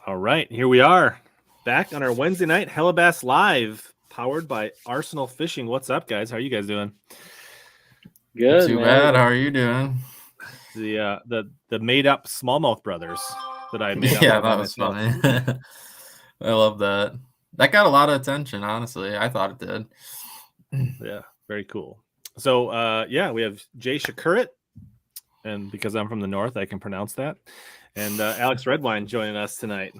All right, here we are, back on our Wednesday night HellaBass Live, powered by Arsenal Fishing. What's up, guys? How are you guys doing? Good, Too man. bad. How are you doing? The made up Smallmouth Brothers that I made up Yeah, all by that was myself. funny. I love that. That got a lot of attention, honestly. I thought it did. Yeah, very cool. So, we have Jay Shakurat, and because I'm from the north, I can pronounce that. And Alex Redwine joining us tonight.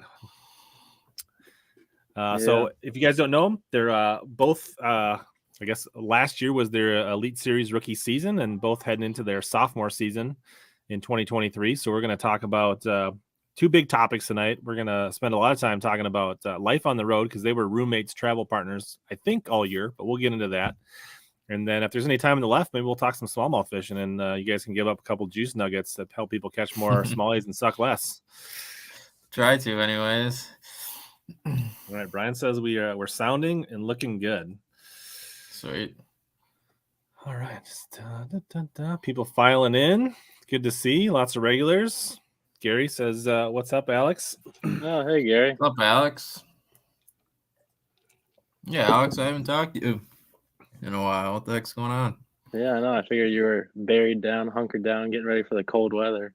So if you guys don't know them, they're both, I guess last year was their Elite Series rookie season, and both heading into their sophomore season in 2023. So we're going to talk about two big topics tonight. We're going to spend a lot of time talking about life on the road because they were roommates, travel partners, I think all year, but we'll get into that. And then if there's any time in the left, maybe we'll talk some smallmouth fishing, and you guys can give up a couple juice nuggets that help people catch more smallies and suck less. Try to, anyways. All right, Brian says we're sounding and looking good. Sweet. All right, people filing in. Good to see. Lots of regulars. Gary says, "What's up, Alex?" Oh, hey, Gary. What's up, Alex? Yeah, Alex, I haven't talked to you in a while. What the heck's going on? Yeah, I know. I figured you were buried down, hunkered down, getting ready for the cold weather.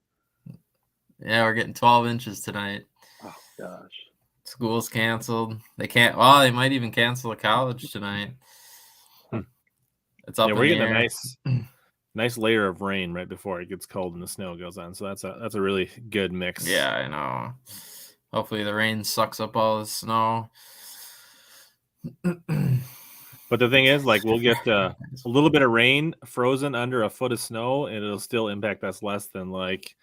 Yeah, we're getting 12 inches tonight. Oh, gosh. School's canceled. They can't. Well, they might even cancel the college tonight. It's up. Yeah, in we're the getting air. a nice layer of rain right before it gets cold and the snow goes on. So that's a really good mix. Yeah, I know. Hopefully the rain sucks up all the snow. But the thing is, like, we'll get a little bit of rain frozen under a foot of snow, and it'll still impact us less than like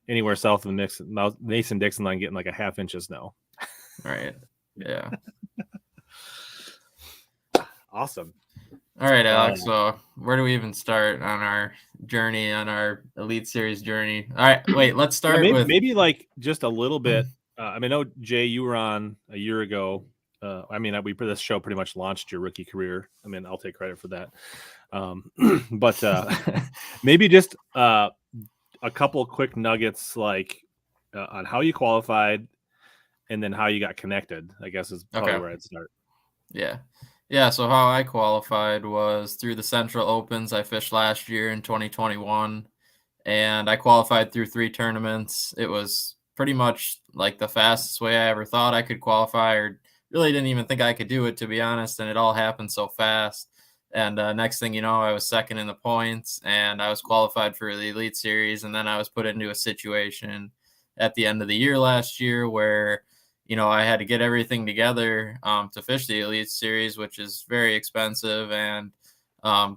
anywhere south of Mason-Dixon line getting like a half inch of snow. Right. Yeah. Awesome. All right, Alex. So where do we even start on our journey, on our Elite Series journey? All right, wait. Let's start with maybe like just a little bit. I know Jay, you were on a year ago. This show pretty much launched your rookie career. I mean, I'll take credit for that. But maybe just a couple quick nuggets, like on how you qualified, and then how you got connected. I guess is probably where I'd start. Yeah. So how I qualified was through the Central Opens I fished last year in 2021, and I qualified through 3 tournaments. It was pretty much like the fastest way I ever thought I could qualify, or really didn't even think I could do it, to be honest. And it all happened so fast. And next thing you know, I was second in the points, and I was qualified for the Elite Series. And then I was put into a situation at the end of the year last year where, I had to get everything together to fish the Elite Series, which is very expensive. And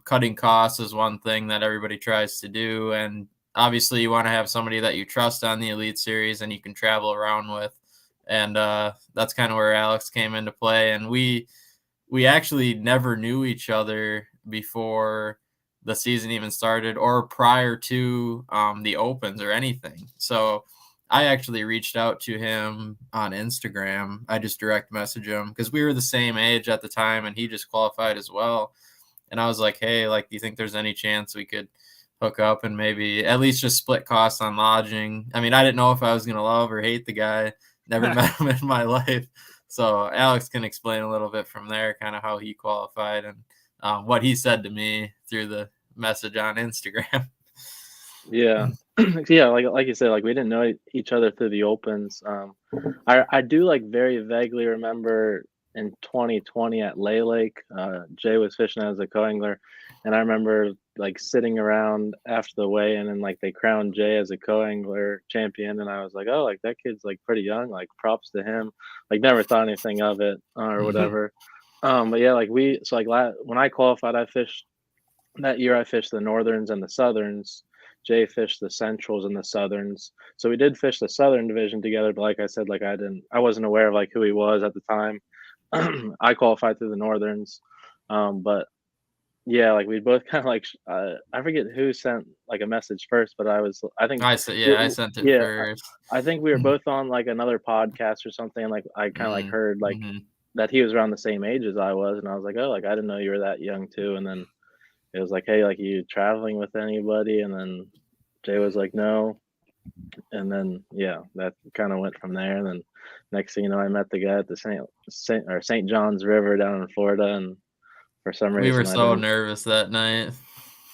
cutting costs is one thing that everybody tries to do. And obviously you want to have somebody that you trust on the Elite Series and you can travel around with. And that's kind of where Alex came into play. And we actually never knew each other before the season even started or prior to the Opens or anything. So I actually reached out to him on Instagram. I just direct messaged him because we were the same age at the time and he just qualified as well. And I was like, hey, do you think there's any chance we could hook up and maybe at least just split costs on lodging? I mean, I didn't know if I was going to love or hate the guy. Never met him in my life. So Alex can explain a little bit from there, kind of how he qualified and what he said to me through the message on Instagram. Yeah. Yeah, like you said, we didn't know each other through the Opens. I do very vaguely remember in 2020 at Lay Lake, Jay was fishing as a co-angler, and I remember sitting around after the weigh-in and they crowned Jay as a co-angler champion, and I was like, oh, that kid's pretty young, props to him. Never thought anything of it or whatever. But yeah, when I qualified, that year I fished the Northerns and the Southerns. Jay fished the Centrals and the Southerns. So we did fish the Southern division together, but like I said, I wasn't aware of who he was at the time. I qualified through the Northerns. But yeah, we both kind of I forget who sent a message first, but I sent it first. I think we were both on another podcast or something, and I kind of heard that he was around the same age as I was, and I was like, oh, I didn't know you were that young too. And then it was hey, you traveling with anybody? And then Jay was like, no. And then yeah, that kind of went from there. And then next thing you know, I met the guy at the St. John's River down in Florida, and for some We were reason I so didn't. nervous that night.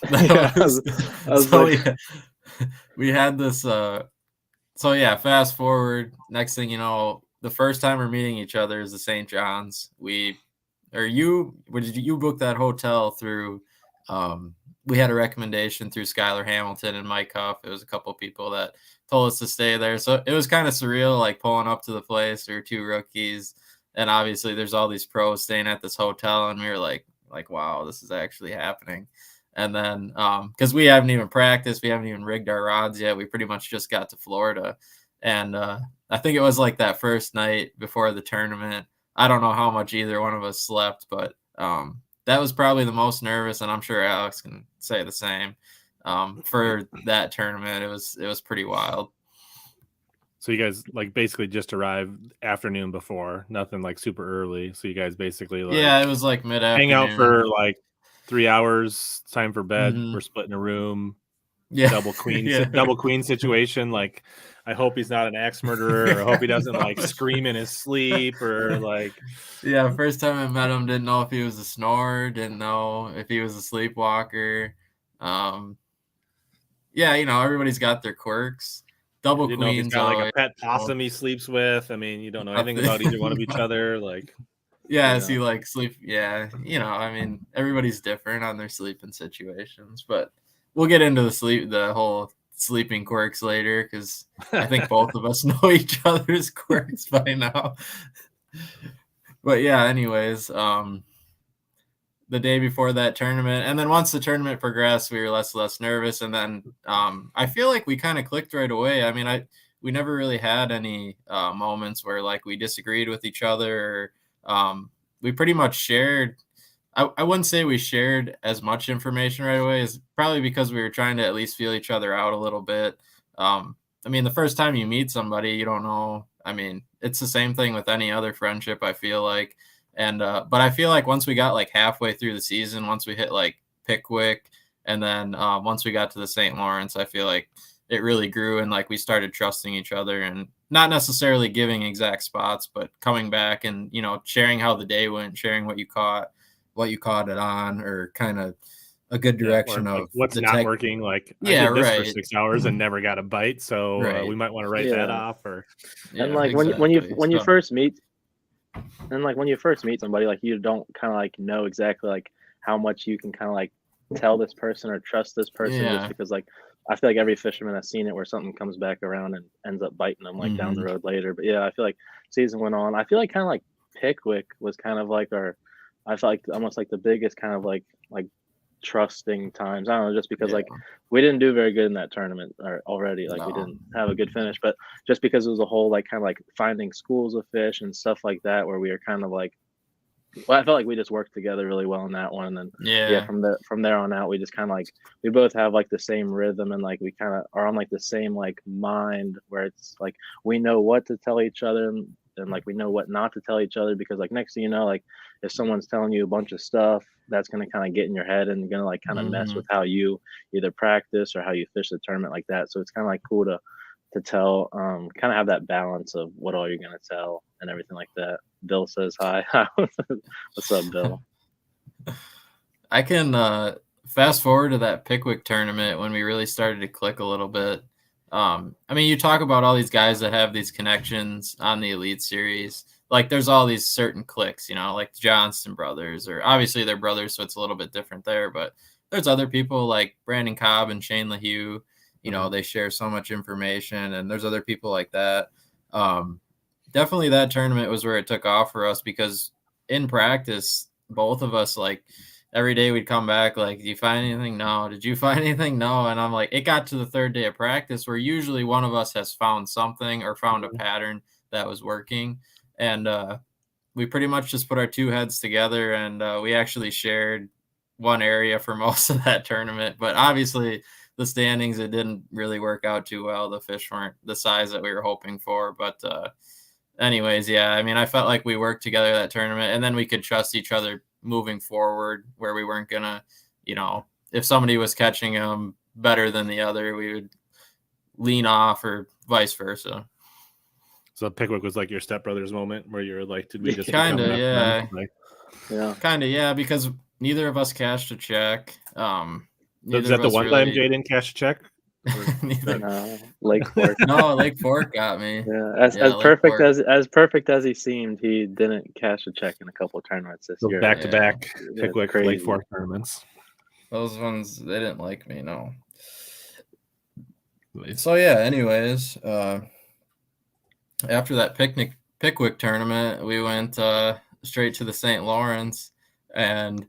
Yeah, That was I was so like, yeah. We had this so yeah, fast forward, next thing you know, the first time we're meeting each other is the St. John's. You booked that hotel through we had a recommendation through Skylar Hamilton and Mike Huff. It was a couple of people that told us to stay there. So it was kind of surreal, like pulling up to the place. We were two rookies, and obviously there's all these pros staying at this hotel, and we were like, wow, this is actually happening. And then because we haven't even practiced, we haven't even rigged our rods yet. We pretty much just got to Florida. And I think it was like that first night before the tournament. I don't know how much either one of us slept, but that was probably the most nervous, and I'm sure Alex can say the same. For that tournament, it was pretty wild. So you guys like basically just arrived afternoon before, nothing like super early. So you guys basically like Yeah, it was like mid-afternoon. hang out for like 3 hours, time for bed. Mhm. We're splitting a room. Yeah, Double queen, yeah. double queen situation. Like, I hope he's not an axe murderer, or I hope he doesn't like scream in his sleep, or like. Yeah, first time I met him, didn't know if he was a snorer, didn't know if he was a sleepwalker. Yeah, you know, everybody's got their quirks. Double You know, if he's queens got like a always. pet possum he sleeps with. I mean, you don't know anything about either one of each other. Like, Yeah, you is he know. like sleep? Yeah, you know, I mean, everybody's different on their sleeping situations, but we'll get into the whole sleeping quirks later because I think both of us know each other's quirks by now. But yeah, anyways, the day before that tournament, and then once the tournament progressed, we were less nervous, and then I feel like we kind of clicked right away. I mean, we never really had any moments where like we disagreed with each other. We pretty much shared. I wouldn't say we shared as much information right away, is probably because we were trying to at least feel each other out a little bit. I mean, the first time you meet somebody, you don't know. I mean, it's the same thing with any other friendship, I feel like. And but I feel like once we got like halfway through the season, once we hit like Pickwick, and then once we got to the St. Lawrence, I feel like it really grew, and like we started trusting each other, and not necessarily giving exact spots, but coming back and, you know, sharing how the day went, sharing what you caught it on, or kind of a good direction Or like of what's the not tech. working. Like, I Yeah, did this for right. 6 hours and never got a bite, so Right. we might want to write that yeah. off. Or And Yeah, like exactly. when you So, first meet, and like when you first meet somebody, like you don't kind of like know exactly like how much you can kind of like tell this person or trust this person, just yeah. because like I feel like every fisherman has seen it where something comes back around and ends up biting them like down the Mhm. road later. But yeah, I feel like season went on. I feel like kind of like Pickwick was kind of like our, I felt like almost like the biggest kind of like trusting times. I don't know, just because Yeah. like we didn't do very good in that tournament or already, like we No. didn't have a good finish, but just because it was a whole like kind of like finding schools of fish and stuff like that, where we were kind of like, well, I felt like we just worked together really well in that one. And then yeah, Yeah. from there on out, we just kind of like we both have like the same rhythm, and like we kind of are on like the same like mind, where it's like we know what to tell each other, and like we know what not to tell each other, because like next thing you know, like if someone's telling you a bunch of stuff, that's gonna kind of get in your head and gonna like kind of mess with Mhm. how you either practice or how you fish the tournament like that. So it's kind of like cool to tell, kind of have that balance of what all you're gonna tell and everything like that. Bill says hi. What's up, Bill? I can fast forward to that Pickwick tournament when we really started to click a little bit. I mean, you talk about all these guys that have these connections on the Elite Series. Like, there's all these certain cliques, you know, like the Johnston brothers, or obviously they're brothers, so it's a little bit different there. But there's other people like Brandon Cobb and Shane LaHue. You know, Mhm. they share so much information, and there's other people like that. Um, Definitely that tournament was where it took off for us, because in practice, both of us, like, every day we'd come back like, "Did you find anything? No. Did you find anything? No." And I'm like, it got to the third day of practice where usually one of us has found something or found a Mhm. pattern that was working. And we pretty much just put our two heads together, and we actually shared one area for most of that tournament. But obviously, the standings, it didn't really work out too well. The fish weren't the size that we were hoping for. But anyways, yeah, I mean, I felt like we worked together that tournament, and then we could trust each other moving forward, where we weren't gonna, you know, if somebody was catching them better than the other, we would lean off or vice versa. So Pickwick was like your stepbrothers moment where you're like, did we just kind of, yeah. Like, Yeah. Kind of, yeah, because neither of us cashed a check. is that the one time Jay didn't cash a check? No, Lake Fork. No, Lake Fork got me. Yeah, as perfect as perfect as he seemed, he didn't cash a check in a couple of tournaments this year. Back to back Pickwick Lake Fork tournaments. Those ones, they didn't like me, no. So yeah, anyways, after that Pickwick tournament, we went straight to the St. Lawrence, and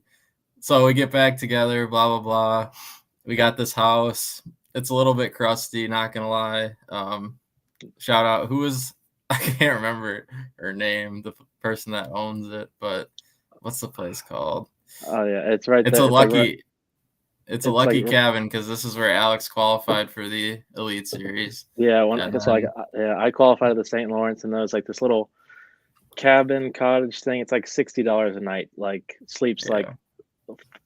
so we get back together, blah blah blah. We got this house. It's a little bit crusty, not gonna lie. Shout out, who is, I can't remember her name, the person that owns it, but what's the place called? Oh yeah, it's right. It's there. It's a lucky cabin because this is where Alex qualified for the Elite Series. Yeah, I qualified at the St. Lawrence, and there was like this little cabin cottage thing. It's like $60 a night. Like sleeps like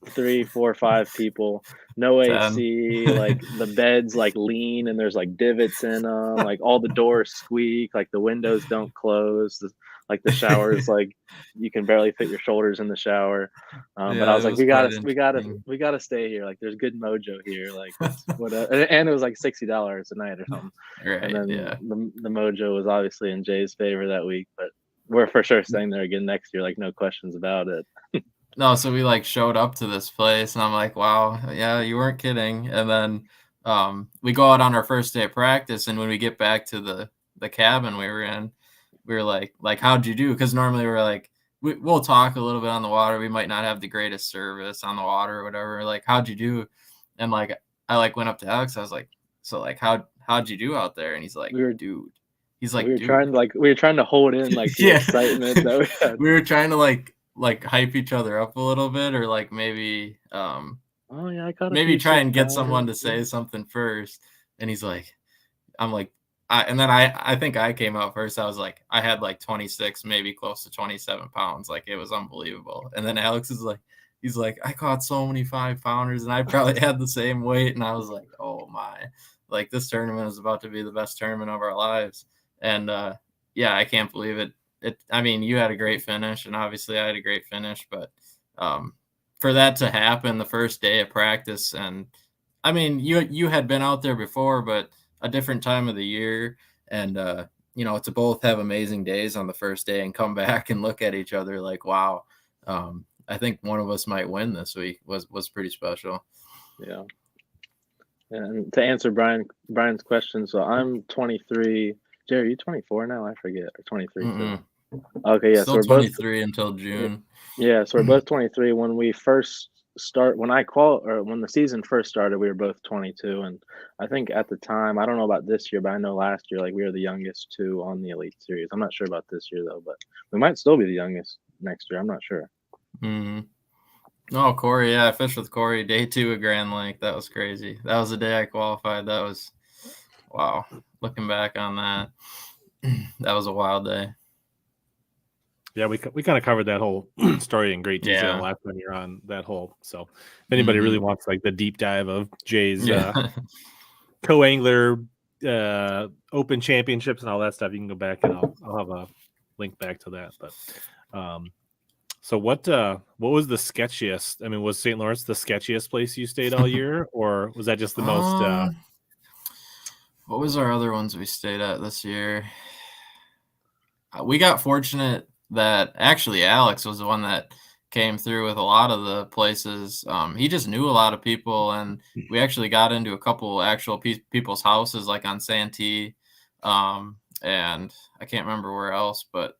3, 4, 5 people. No 10. AC. Like the beds like lean, and there's like divots in them. Like all the doors squeak. Like the windows don't close. Like the showers, like you can barely fit your shoulders in the shower. But I was like, we gotta stay here. Like there's good mojo here. Like whatever. And it was like $60 a night or something. Right, and then the mojo was obviously in Jay's favor that week. But we're for sure staying there again next year. Like no questions about it. No, so we like showed up to this place, and I'm like, wow, yeah, you weren't kidding. And then we go out on our first day of practice, and when we get back to the cabin we were in, we were like, how'd you do? Because normally we're like, we'll talk a little bit on the water. We might not have the greatest service on the water or whatever. Like, how'd you do? And like, I like went up to Alex. I was like, so like, how'd you do out there? And he's like, dude. He's like, we were trying to hold in like the excitement that we had. We were trying to like hype each other up a little bit, or like maybe maybe try and get someone to say something first. And he's like, I'm like, I think I came out first. I was like, I had like 26, maybe close to 27 pounds. Like it was unbelievable. And then Alex is like, he's like, I caught so many 5-pounders, and I probably had the same weight. And I was like, oh my, like this tournament is about to be the best tournament of our lives. And yeah, I can't believe it. I mean, you had a great finish, and obviously I had a great finish, but for that to happen the first day of practice, and I mean, you had been out there before, but a different time of the year, and to both have amazing days on the first day and come back and look at each other like, wow, I think one of us might win this week was pretty special. Yeah. And to answer Brian's question, so I'm 23. Jerry, are you 24 now? I forget. Or 23 too. Okay, yeah. Still so we're 23 both, until June. Yeah, so we're both 23. When we first when the season first started, we were both 22, and I think at the time, I don't know about this year, but I know last year, like we were the youngest two on the Elite Series. I'm not sure about this year though, but we might still be the youngest next year. I'm not sure. Oh, Corey, yeah, I fished with Corey day 2 at Grand Lake. That was crazy. That was the day I qualified. That was wow. Looking back on that, that was a wild day. Yeah, we kind of covered that whole story in great detail last time you're on that whole. So if anybody really wants like the deep dive of Jay's co-angler open championships and all that stuff, you can go back and I'll have a link back to that. But so what was the sketchiest? I mean, was St. Lawrence the sketchiest place you stayed all year, or was that just the most? What was our other ones we stayed at this year? We got fortunate that actually Alex was the one that came through with a lot of the places. He just knew a lot of people, and we actually got into a couple actual people's houses, like on Santee, and I can't remember where else, but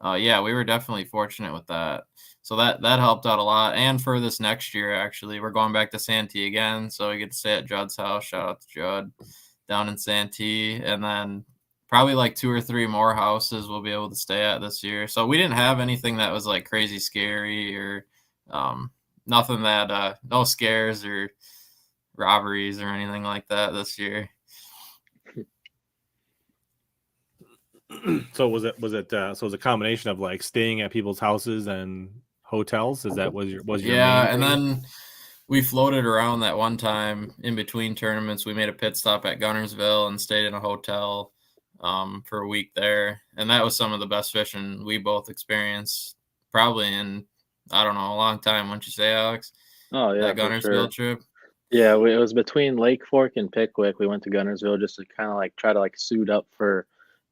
yeah, we were definitely fortunate with that. So that helped out a lot. And for this next year, actually, we're going back to Santee again, so we get to stay at Judd's house. Shout out to Judd down in Santee, and then probably like 2 or 3 more houses we'll be able to stay at this year. So we didn't have anything that was like crazy scary or nothing that no scares or robberies or anything like that this year. So was it a combination of like staying at people's houses and hotels? Was your yeah, main and thing? then we floated around that one time in between tournaments. We made a pit stop at Gunnersville and stayed in a hotel for a week there. And that was some of the best fishing we both experienced probably in, I don't know, a long time, wouldn't you say, Alex? Oh yeah, That for Gunnersville sure. trip. Yeah, it was between Lake Fork and Pickwick. We went to Gunnersville just to kind of like try to like suit up for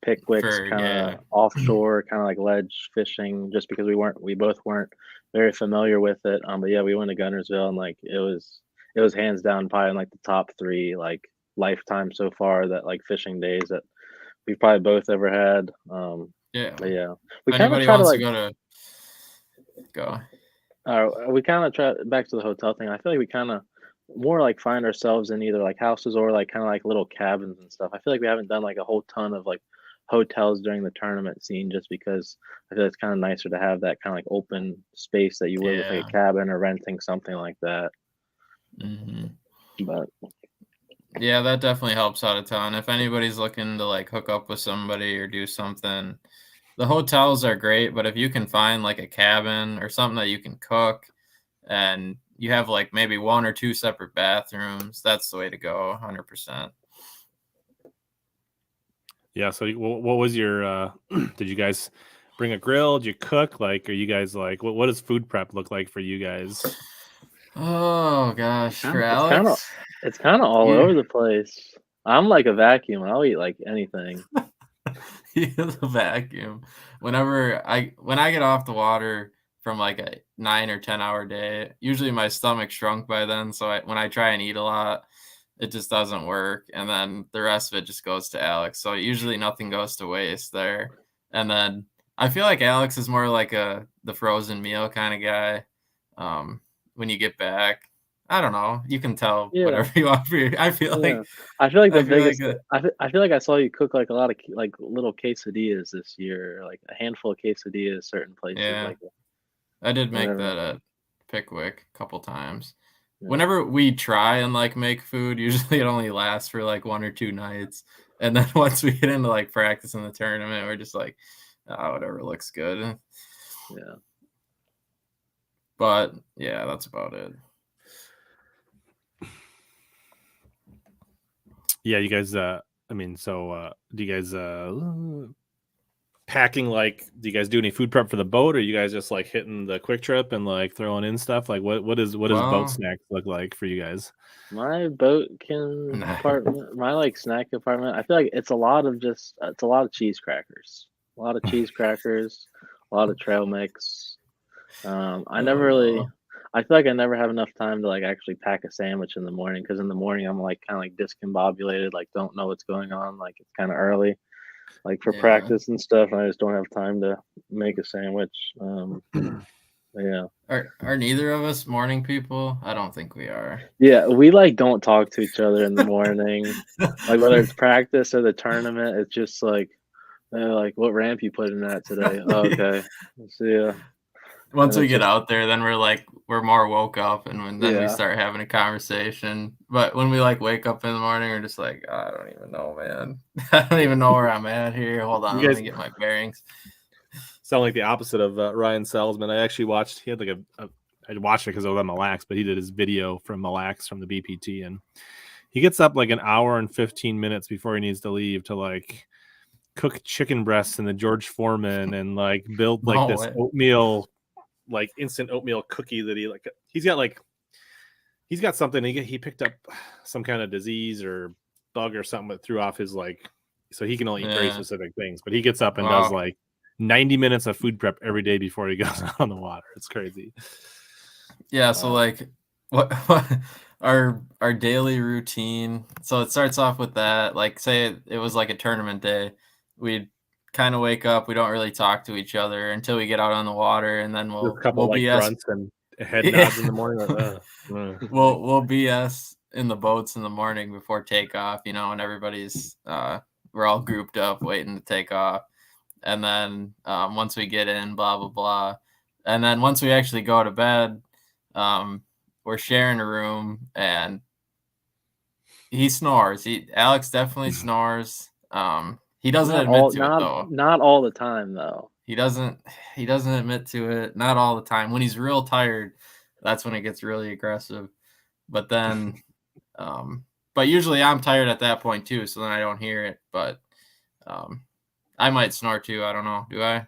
Pickwick's For, kind yeah. of offshore, kind of like ledge fishing, just because we both weren't very familiar with it. But yeah, we went to Gunnersville and like it was hands down probably in like the top 3 like lifetime so far that like fishing days that we've probably both ever had. Yeah. But yeah, we If kind of anybody try to wants to like go. we kind of try back to the hotel thing. I feel like we kind of more like find ourselves in either like houses or like kind of like little cabins and stuff. I feel like we haven't done like a whole ton of like hotels during the tournament scene just because I feel it's kind of nicer to have that kind of like open space that you would with like Yeah. a cabin or renting something like that. Mm-hmm. But Yeah, that definitely helps out a ton. If anybody's looking to like hook up with somebody or do something, the hotels are great, but if you can find like a cabin or something that you can cook and you have like maybe 1 or 2 separate bathrooms, that's the way to go, 100%. Yeah. So what was your? Did you guys bring a grill? Did you cook? Like, are you guys like what does food prep look like for you guys? Oh gosh, for it's kind of Alex, it's kind of all you over the place. I'm like a vacuum. I'll eat like anything. use a vacuum. When I get off the water from like a 9 or 10 hour day, usually my stomach shrunk by then. So when I try and eat a lot, it just doesn't work. And then the rest of it just goes to Alex. So usually nothing goes to waste there. And then I feel like Alex is more like the frozen meal kind of guy. When you get back, I don't know. You can tell Yeah. whatever you want for your, I feel Yeah, like I feel like the I feel like biggest. I feel like I saw you cook like a lot of like little quesadillas this year, like a handful of quesadillas, certain places, yeah. like I did make whatever. that at Pickwick a couple times. Yeah, Whenever we try and like make food, usually it only lasts for like 1 or 2 nights. And then once we get into like practice in the tournament, we're just like, oh, whatever looks good. yeah. But yeah, that's about it. Yeah, you guys. I mean, so do you guys packing like? Do you guys do any food prep for the boat, or you guys just like hitting the quick trip and like throwing in stuff? Like, what does boat Well, snacks look like for you guys? My boat compartment, my like snack compartment. I feel like it's a lot of just it's a lot of cheese crackers, a lot of cheese crackers, a lot of trail mix. I never oh really. no. I feel like I never have enough time to like actually pack a sandwich in the morning because in the morning I'm like kind of like discombobulated, like don't know what's going on, like it's kind of early, like for Yeah. practice and stuff, and I just don't have time to make a sandwich. Yeah, Are neither of us morning people? I don't think we are. yeah, we like don't talk to each other in the morning, like whether it's practice or the tournament. It's just like what ramp you put in that today? Oh, Yeah. okay, see ya. Once And we it's get just out there, then we're more woke up, and then we yeah, start having a conversation. But when we like wake up in the morning, we're just like, I don't even know, man. I don't even know where I'm at here. Hold on, You let guys me get my bearings. sound like the opposite of Ryan Salzman. I actually watched. He had like I watched it because I was on Mille Lacs, but he did his video from Mille Lacs from the BPT, and he gets up like an hour and 15 minutes before he needs to leave to like cook chicken breasts in the George Foreman and like build like No this way. oatmeal, like instant oatmeal cookie that he's got something. He picked up some kind of disease or bug or something that threw off his like, so he can only eat very Yeah. specific things. But he gets up and does Wow. like 90 minutes of food prep every day before he goes out on the water. It's crazy. Yeah. So wow. like, what our daily routine. So it starts off with that. Like, say it was like a tournament day, we'd kind of wake up. We don't really talk to each other until we get out on the water, and then Just a couple we'll like BS. grunts and head Yeah. nods in the morning. Like, we'll BS in the boats in the morning before takeoff, and everybody's we're all grouped up waiting to take off. And then once we get in, blah blah blah. And then once we actually go to bed, we're sharing a room, and he snores. Alex definitely snores. He doesn't admit to it though. Not all the time though. He doesn't admit to it. Not all the time. When he's real tired, that's when it gets really aggressive. But then, but usually I'm tired at that point too, so then I don't hear it. But I might snore too. I don't know. Do I?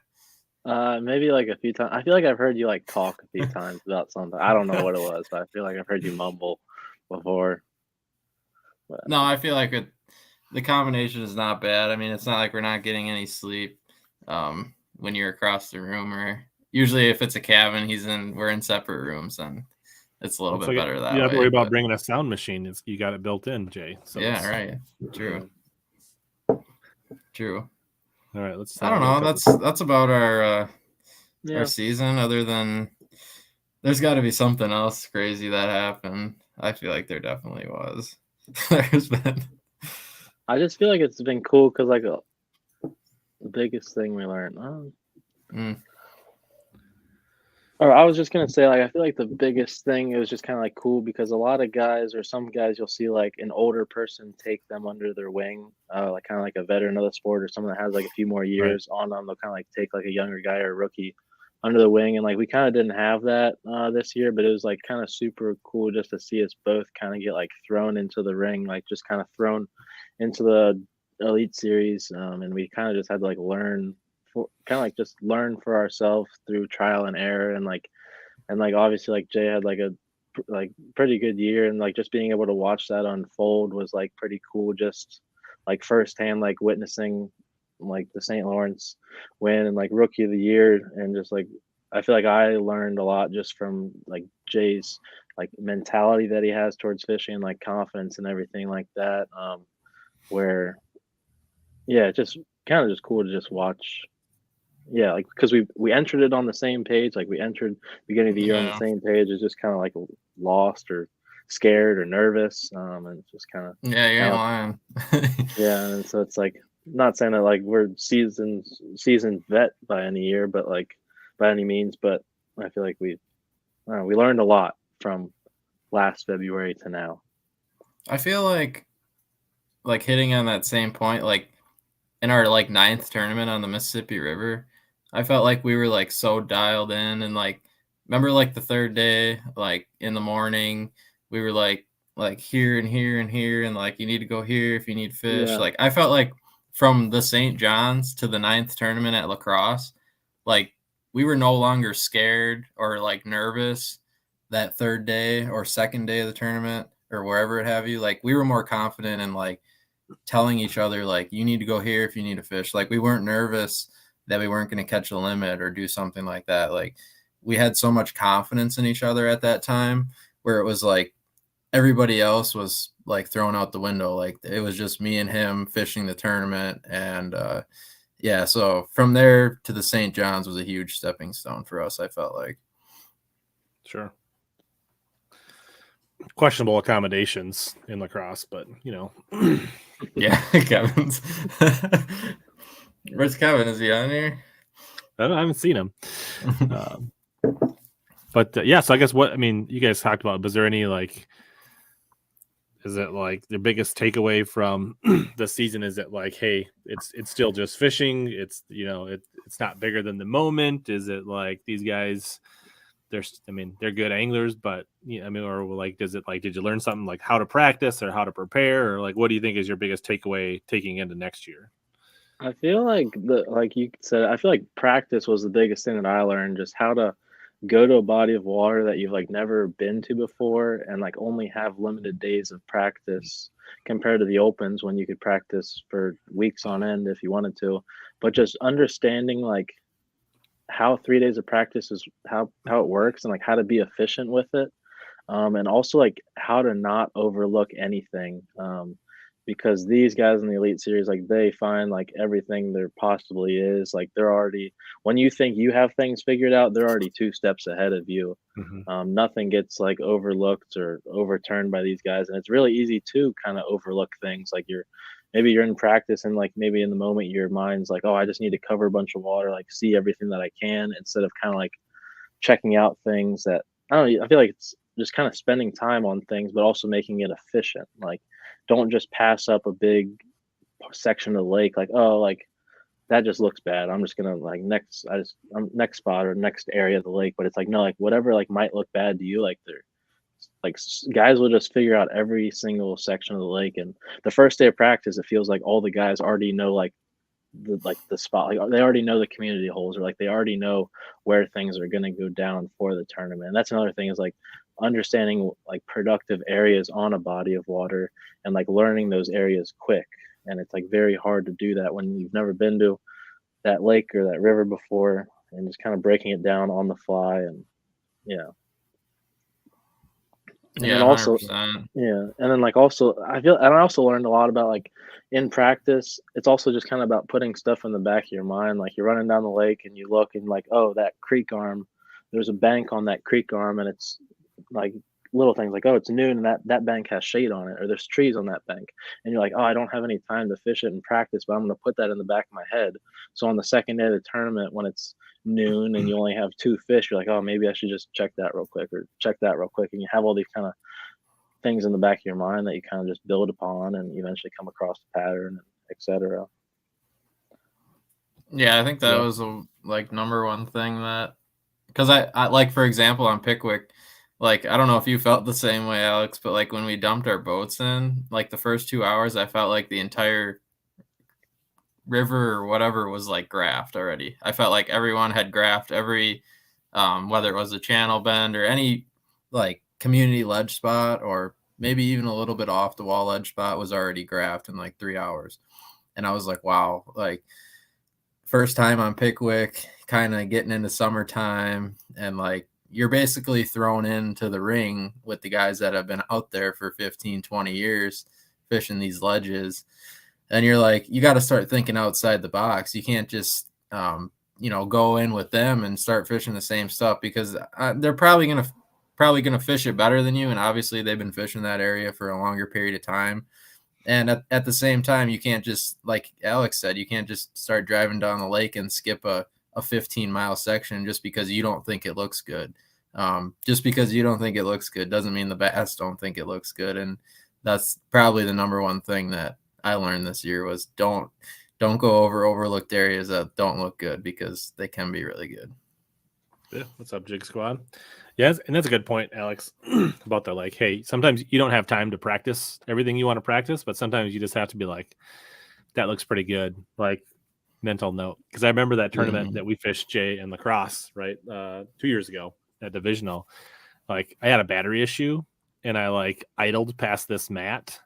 Maybe like a few times. I feel like I've heard you like talk a few times about something. I don't know what it was, but I feel like I've heard you mumble before. But, No, I feel like the combination is not bad. I mean, it's not like we're not getting any sleep when you're across the room, or usually if it's a cabin, we're in separate rooms, and it's a little bit better that way. You don't have to worry about bringing a sound machine. You got it built in, Jay. So yeah, right. True. All right, let's. I don't know. That's about our season. Other than there's got to be something else crazy that happened. I feel like there definitely was. There's been. I just feel like it's been cool because like the biggest thing we learned. Or I was just gonna say, like, I feel like the biggest thing, it was just kind of like cool because a lot of guys, or some guys, you'll see like an older person take them under their wing, like kind of like a veteran of the sport or someone that has like a few more years on them. They'll kind of like take like a younger guy or a rookie under the wing, and like we kind of didn't have that this year, but it was like kind of super cool just to see us both kind of get like thrown into the ring, like just kind of thrown into the Elite Series, and we kind of just had to like learn. Kind of like just learn for ourselves through trial and error, and like obviously like Jay had like a pretty good year, and like just being able to watch that unfold was like pretty cool, just like firsthand, like witnessing like the St. Lawrence win and like rookie of the year, and just like I feel like I learned a lot just from like Jay's like mentality that he has towards fishing, like confidence and everything like that, where yeah, just kind of just cool to just watch. Yeah, like because we entered it on the same page, like we entered beginning of the year on the same page. It's just kind of like lost or scared or nervous, and it's just kind of you ain't lying. Yeah, and so it's like not saying that like we're seasoned vet by any year, but like by any means, but I feel like we learned a lot from last February to now. I feel like hitting on that same point, like in our like 9th tournament on the Mississippi River, I felt like we were like so dialed in, and like remember like the 3rd day, like in the morning, we were like here and here and here, and like you need to go here if you need fish. Yeah. Like I felt like from the St. John's to the 9th tournament at La Crosse, like we were no longer scared or like nervous that 3rd day or 2nd day of the tournament or wherever it have you. Like we were more confident in like telling each other like you need to go here if you need a fish. Like we weren't nervous that we weren't going to catch a limit or do something like that. Like we had so much confidence in each other at that time, where it was like everybody else was like thrown out the window. Like it was just me and him fishing the tournament. And yeah, so from there to the St. John's was a huge stepping stone for us, I felt like. Sure. Questionable accommodations in La Crosse, but you know. Yeah, Kevin's. Where's Kevin? Is he on here? I haven't seen him. But yeah, so I guess you guys talked about, was there any like, is it like the biggest takeaway from the season? Is it like, hey, it's still just fishing? It's, it's not bigger than the moment. Is it like these guys, they're good anglers, but or like, did you learn something like how to practice or how to prepare, or like, what do you think is your biggest takeaway taking into next year? I feel like like you said, I feel like practice was the biggest thing that I learned, just how to go to a body of water that you've like never been to before, and like only have limited days of practice compared to the opens when you could practice for weeks on end if you wanted to. But just understanding like how 3 days of practice is how it works, and like how to be efficient with it, and also like how to not overlook anything, because these guys in the Elite Series, like they find like everything there possibly is. Like they're already, when you think you have things figured out, they're already 2 steps ahead of you. Nothing gets like overlooked or overturned by these guys, and it's really easy to kind of overlook things. Like maybe you're in practice, and like maybe in the moment your mind's like, oh, I just need to cover a bunch of water, like see everything that I can, instead of kind of like checking out things that I don't know. I feel like it's just kind of spending time on things, but also making it efficient. Like, don't just pass up a big section of the lake. Like, oh, like that just looks bad. I'm just gonna like next spot or next area of the lake. But it's like, no, like whatever like might look bad to you, like guys will just figure out every single section of the lake. And the first day of practice, it feels like all the guys already know the spot. Like they already know the community holes, or like they already know where things are going to go down for the tournament. And that's another thing, is like understanding like productive areas on a body of water and like learning those areas quick. And it's like very hard to do that when you've never been to that lake or that river before, and just kind of breaking it down on the fly. And yeah. And Yeah, then also, 100%. yeah, and then like also, and I also learned a lot about like in practice, it's also just kind of about putting stuff in the back of your mind. Like you're running down the lake and you look and like, oh, that creek arm, there's a bank on that creek arm, and it's like little things like, oh, it's noon and that bank has shade on it, or there's trees on that bank, and you're like, oh, I don't have any time to fish it in practice, but I'm going to put that in the back of my head. So on the second day of the tournament, when it's noon and you only have 2 fish, you're like, oh, maybe I should just check that real quick, or check that real quick, and you have all these kind of things in the back of your mind that you kind of just build upon, and eventually come across the pattern, etc. Yeah, I think that was a like number one thing, that because I like, for example, on Pickwick, like I don't know if you felt the same way, Alex, but like when we dumped our boats in, like the first 2 hours, I felt like the entire river or whatever was like graphed already. I felt like everyone had graphed every whether it was a channel bend or any like community ledge spot, or maybe even a little bit off the wall ledge spot, was already graphed in like 3 hours. And I was like, wow, like first time on Pickwick, kind of getting into summertime, and like you're basically thrown into the ring with the guys that have been out there for 15, 20 years fishing these ledges. And you're like, you got to start thinking outside the box. You can't just, go in with them and start fishing the same stuff, because they're probably gonna fish it better than you. And obviously they've been fishing that area for a longer period of time. And at the same time, you can't just, like Alex said, you can't just start driving down the lake and skip a 15-mile section just because you don't think it looks good. Just because you don't think it looks good doesn't mean the bass don't think it looks good. And that's probably the number one thing that I learned this year, was don't go over overlooked areas that don't look good, because they can be really good. Yeah, what's up, Jig Squad? Yes, and that's a good point, Alex, about the like, hey, sometimes you don't have time to practice everything you want to practice, but sometimes you just have to be like, that looks pretty good, like mental note. Because I remember that tournament that we fished, Jay, in La Crosse, right, 2 years ago at Divisional. Like I had a battery issue, and I like idled past this mat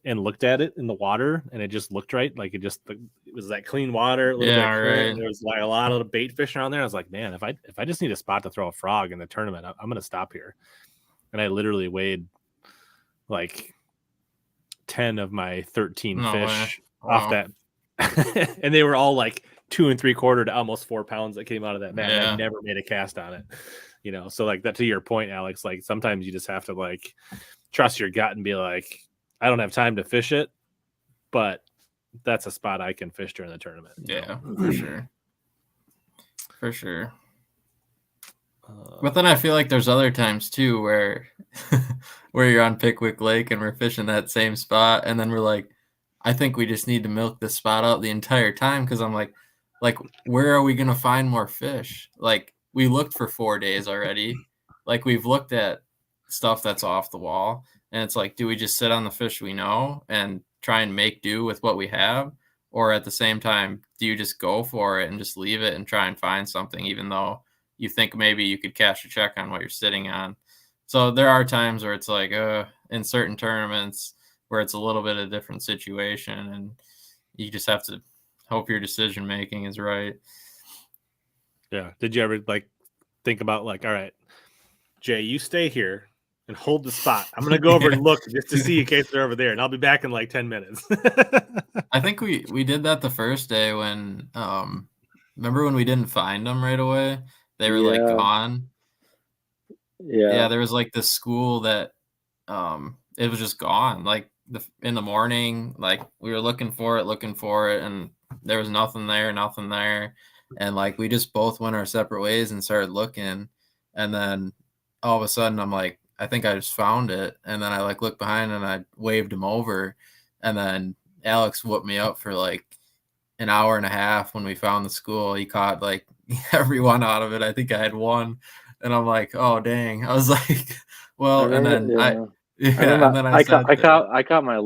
and looked at it in the water, and it just looked right. Like it was that clean water, a little bit of current. Right. There was like a lot of bait fish around there. I was like, man, if I just need a spot to throw a frog in the tournament, I'm going to stop here. And I literally weighed like 10 of my 13 fish off that. And they were all like 2 3/4 to almost 4 pounds that came out of that mat. Yeah. I never made a cast on it, so like that, to your point, Alex, like sometimes you just have to like trust your gut and be like, I don't have time to fish it, but that's a spot I can fish during the tournament. Yeah, for sure. For sure. But then I feel like there's other times too where you're on Pickwick Lake and we're fishing that same spot, and then we're like, I think we just need to milk this spot out the entire time, because I'm like, where are we gonna find more fish? Like we looked for 4 days already. Like we've looked at stuff that's off the wall, and it's like, do we just sit on the fish we know and try and make do with what we have? Or at the same time, do you just go for it and just leave it and try and find something, even though you think maybe you could cash a check on what you're sitting on? So there are times where it's like in certain tournaments where it's a little bit of a different situation, and you just have to hope your decision making is right. Yeah. Did you ever like think about like, all right, Jay, you stay here and hold the spot. I'm going to go over and look just to see in case they're over there, and I'll be back in like 10 minutes. I think we did that the first day when remember when we didn't find them right away? They were like gone. Yeah, there was like this school that it was just gone. Like in the morning, like we were looking for it, and there was nothing there. And like we just both went our separate ways and started looking, and then all of a sudden I'm like, I think I just found it. And then I like looked behind and I waved him over, and then Alex whooped me up for like an hour and a half. When we found the school, he caught like everyone out of it. I think I had one, and I'm like, oh dang. I was like, Well, and then I said, I caught my,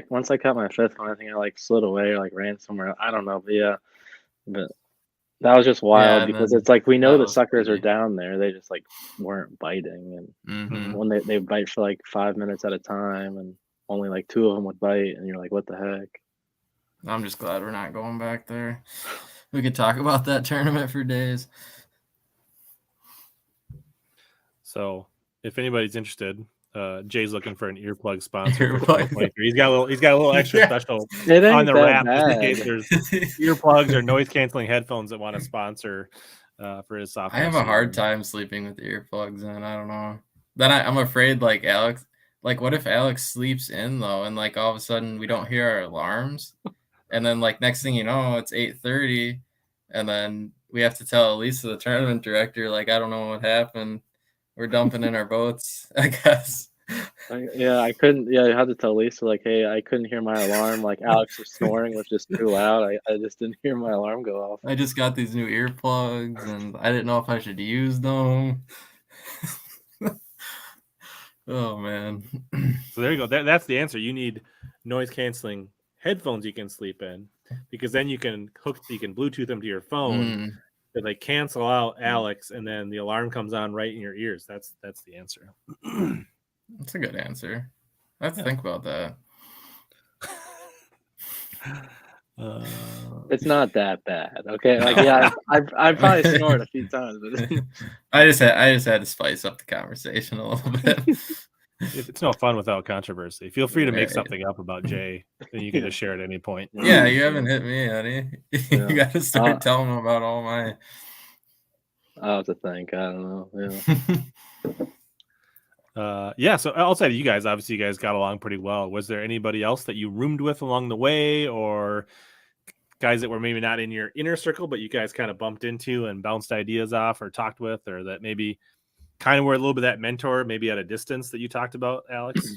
once I caught my fifth one, I think I like slid away or like ran somewhere. I don't know, but yeah, but that was just wild and because then it's like we know that the was suckers are crazy. down there. They just like weren't biting, and Mhm. when they bite for like 5 minutes at a time, and only like 2 of them would bite, and you're like, what the heck? I'm just glad we're not going back there. We could talk about that tournament for days. So if anybody's interested, Jay's looking for an earplug sponsor for Earplug. 2023. He's got a little extra Yeah. special It on ain't the that wrap just in case bad. there's earplugs or noise canceling headphones that want to sponsor for his sophomore I have a hard season. time sleeping with earplugs in. I don't know. Then I'm afraid like Alex, like what if Alex sleeps in though, and like all of a sudden we don't hear our alarms, and then like next thing you know it's 8:30, and then we have to tell Elisa, the tournament director, like I don't know what happened. We're dumping in our boats, I guess. I couldn't. Yeah, I had to tell Lisa like, hey, I couldn't hear my alarm. Like Alex's snoring was just too loud. I just didn't hear my alarm go off. I just got these new earplugs, and I didn't know if I should use them. Oh man. So there you go. That's the answer. You need noise canceling headphones you can sleep in, because then you can Bluetooth them to your phone. So they cancel out Alex, and then the alarm comes on right in your ears. That's the answer. That's a good answer. I have to think about that. It's not that bad, okay? Like, yeah, I've probably snored a few times, but I just had to spice up the conversation a little bit. It's no fun without controversy. Feel free to make Right. something up about Jay, and you can just share at any point. Yeah, you haven't hit me, honey. You got to start telling them about all my. I'll have to think. I don't know. Yeah. Yeah. So outside of you guys, obviously you guys got along pretty well. Was there anybody else that you roomed with along the way, or guys that were maybe not in your inner circle, but you guys kind of bumped into and bounced ideas off or talked with, or that maybe kind of were a little bit that mentor, maybe at a distance that you talked about, Alex?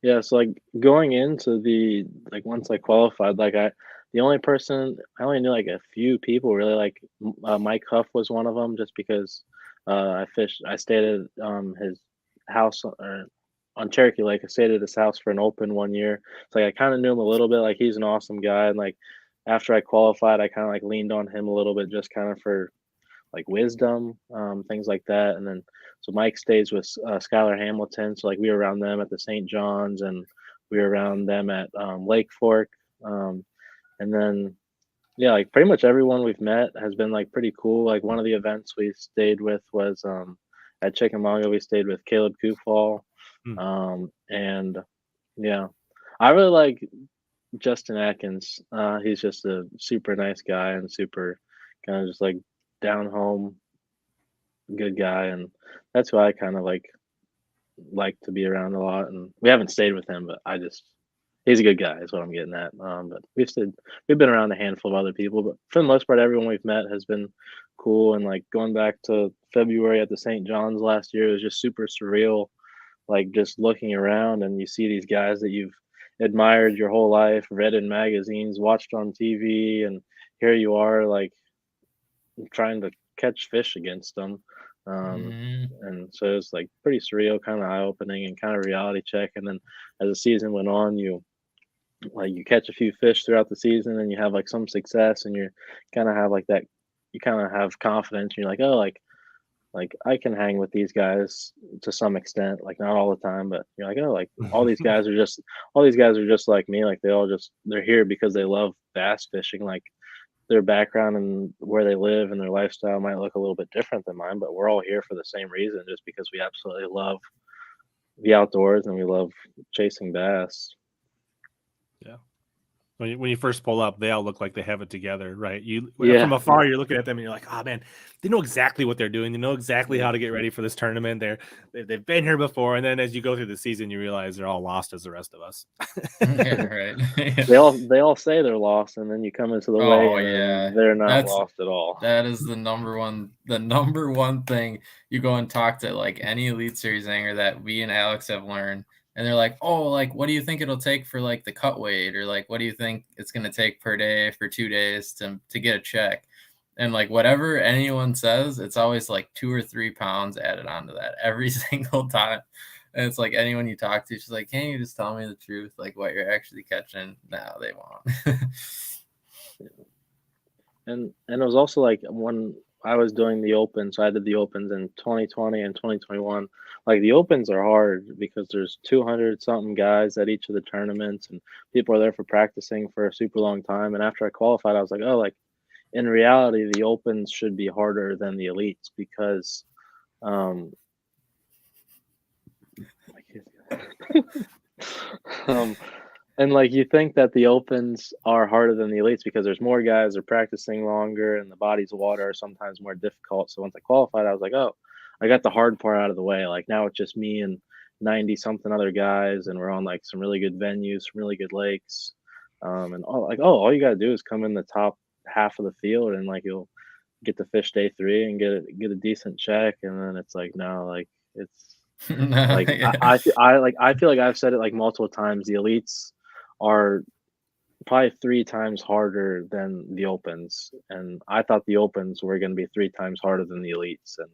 Yeah, so like going into once I qualified, the only person I only knew like a few people really, like Mike Huff was one of them, just because I stayed at his house on Cherokee Lake. I stayed at his house for an open one year, so like I kind of knew him a little bit. Like he's an awesome guy, and like after I qualified, I kind of like leaned on him a little bit, just kind of for like wisdom, things like that. And then so Mike stays with Skylar Hamilton, so like we were around them at the St. John's, and we were around them at Lake Fork, and then yeah, like pretty much everyone we've met has been like pretty cool. Like one of the events we stayed with was at Chickamauga. We stayed with Caleb Kufall, and yeah, I really like Justin Atkins. He's just a super nice guy and super kind of just like down home good guy, and that's who I kind of like to be around a lot. And we haven't stayed with him, but he's a good guy is what I'm getting at. But we've been around a handful of other people, but for the most part everyone we've met has been cool. And like going back to February at the St. John's last year, it was just super surreal, like just looking around and you see these guys that you've admired your whole life, read in magazines, watched on TV, and here you are like trying to catch fish against them. And so it's like pretty surreal, kind of eye-opening, and kind of reality check. And then as the season went on, you catch a few fish throughout the season, and you have like some success, and you kind of have like that, you kind of have confidence, and you're like, oh, like I can hang with these guys to some extent, like not all the time, but you're like, oh, like all these guys are just like me. Like they're here because they love bass fishing. Like their background and where they live and their lifestyle might look a little bit different than mine, but we're all here for the same reason, just because we absolutely love the outdoors and we love chasing bass. Yeah. When you first pull up, they all look like they have it together, right? From afar, you're looking at them and you're like, oh man, they know exactly what they're doing. They know exactly how to get ready for this tournament. They've been here before. And then as you go through the season, you realize they're all lost as the rest of us. Yeah, right. They all say they're lost, and then you come into the weigh and they're not lost at all. That is the number one thing. You go and talk to like any Elite Series hanger that we and Alex have learned. And they're like, oh, like, what do you think it'll take for like the cut weight? Or like, what do you think it's going to take per day for 2 days to get a check? And like, whatever anyone says, it's always like 2 or 3 pounds added onto that every single time. And it's like anyone you talk to, she's like, "Can you just tell me the truth, like what you're actually catching?" No, they won't. And it was also like when I was doing the opens, so I did the opens in 2020 and 2021. Like the opens are hard because there's 200 something guys at each of the tournaments, and people are there for practicing for a super long time. And after I qualified, I was like, oh, like in reality, the opens should be harder than the elites because, um, and like you think that the opens are harder than the elites because there's more guys, they're practicing longer, and the bodies of water are sometimes more difficult. So once I qualified, I was like, oh, I got the hard part out of the way. Like now it's just me and 90 something other guys, and we're on like some really good venues, some really good lakes. And all you gotta do is come in the top half of the field, and like you'll get to fish day 3 and get a decent check. And then it's like no, like it's like Yeah. I feel like I've said it like multiple times. The elites are probably 3 times harder than the opens, and I thought the opens were going to be 3 times harder than the elites. And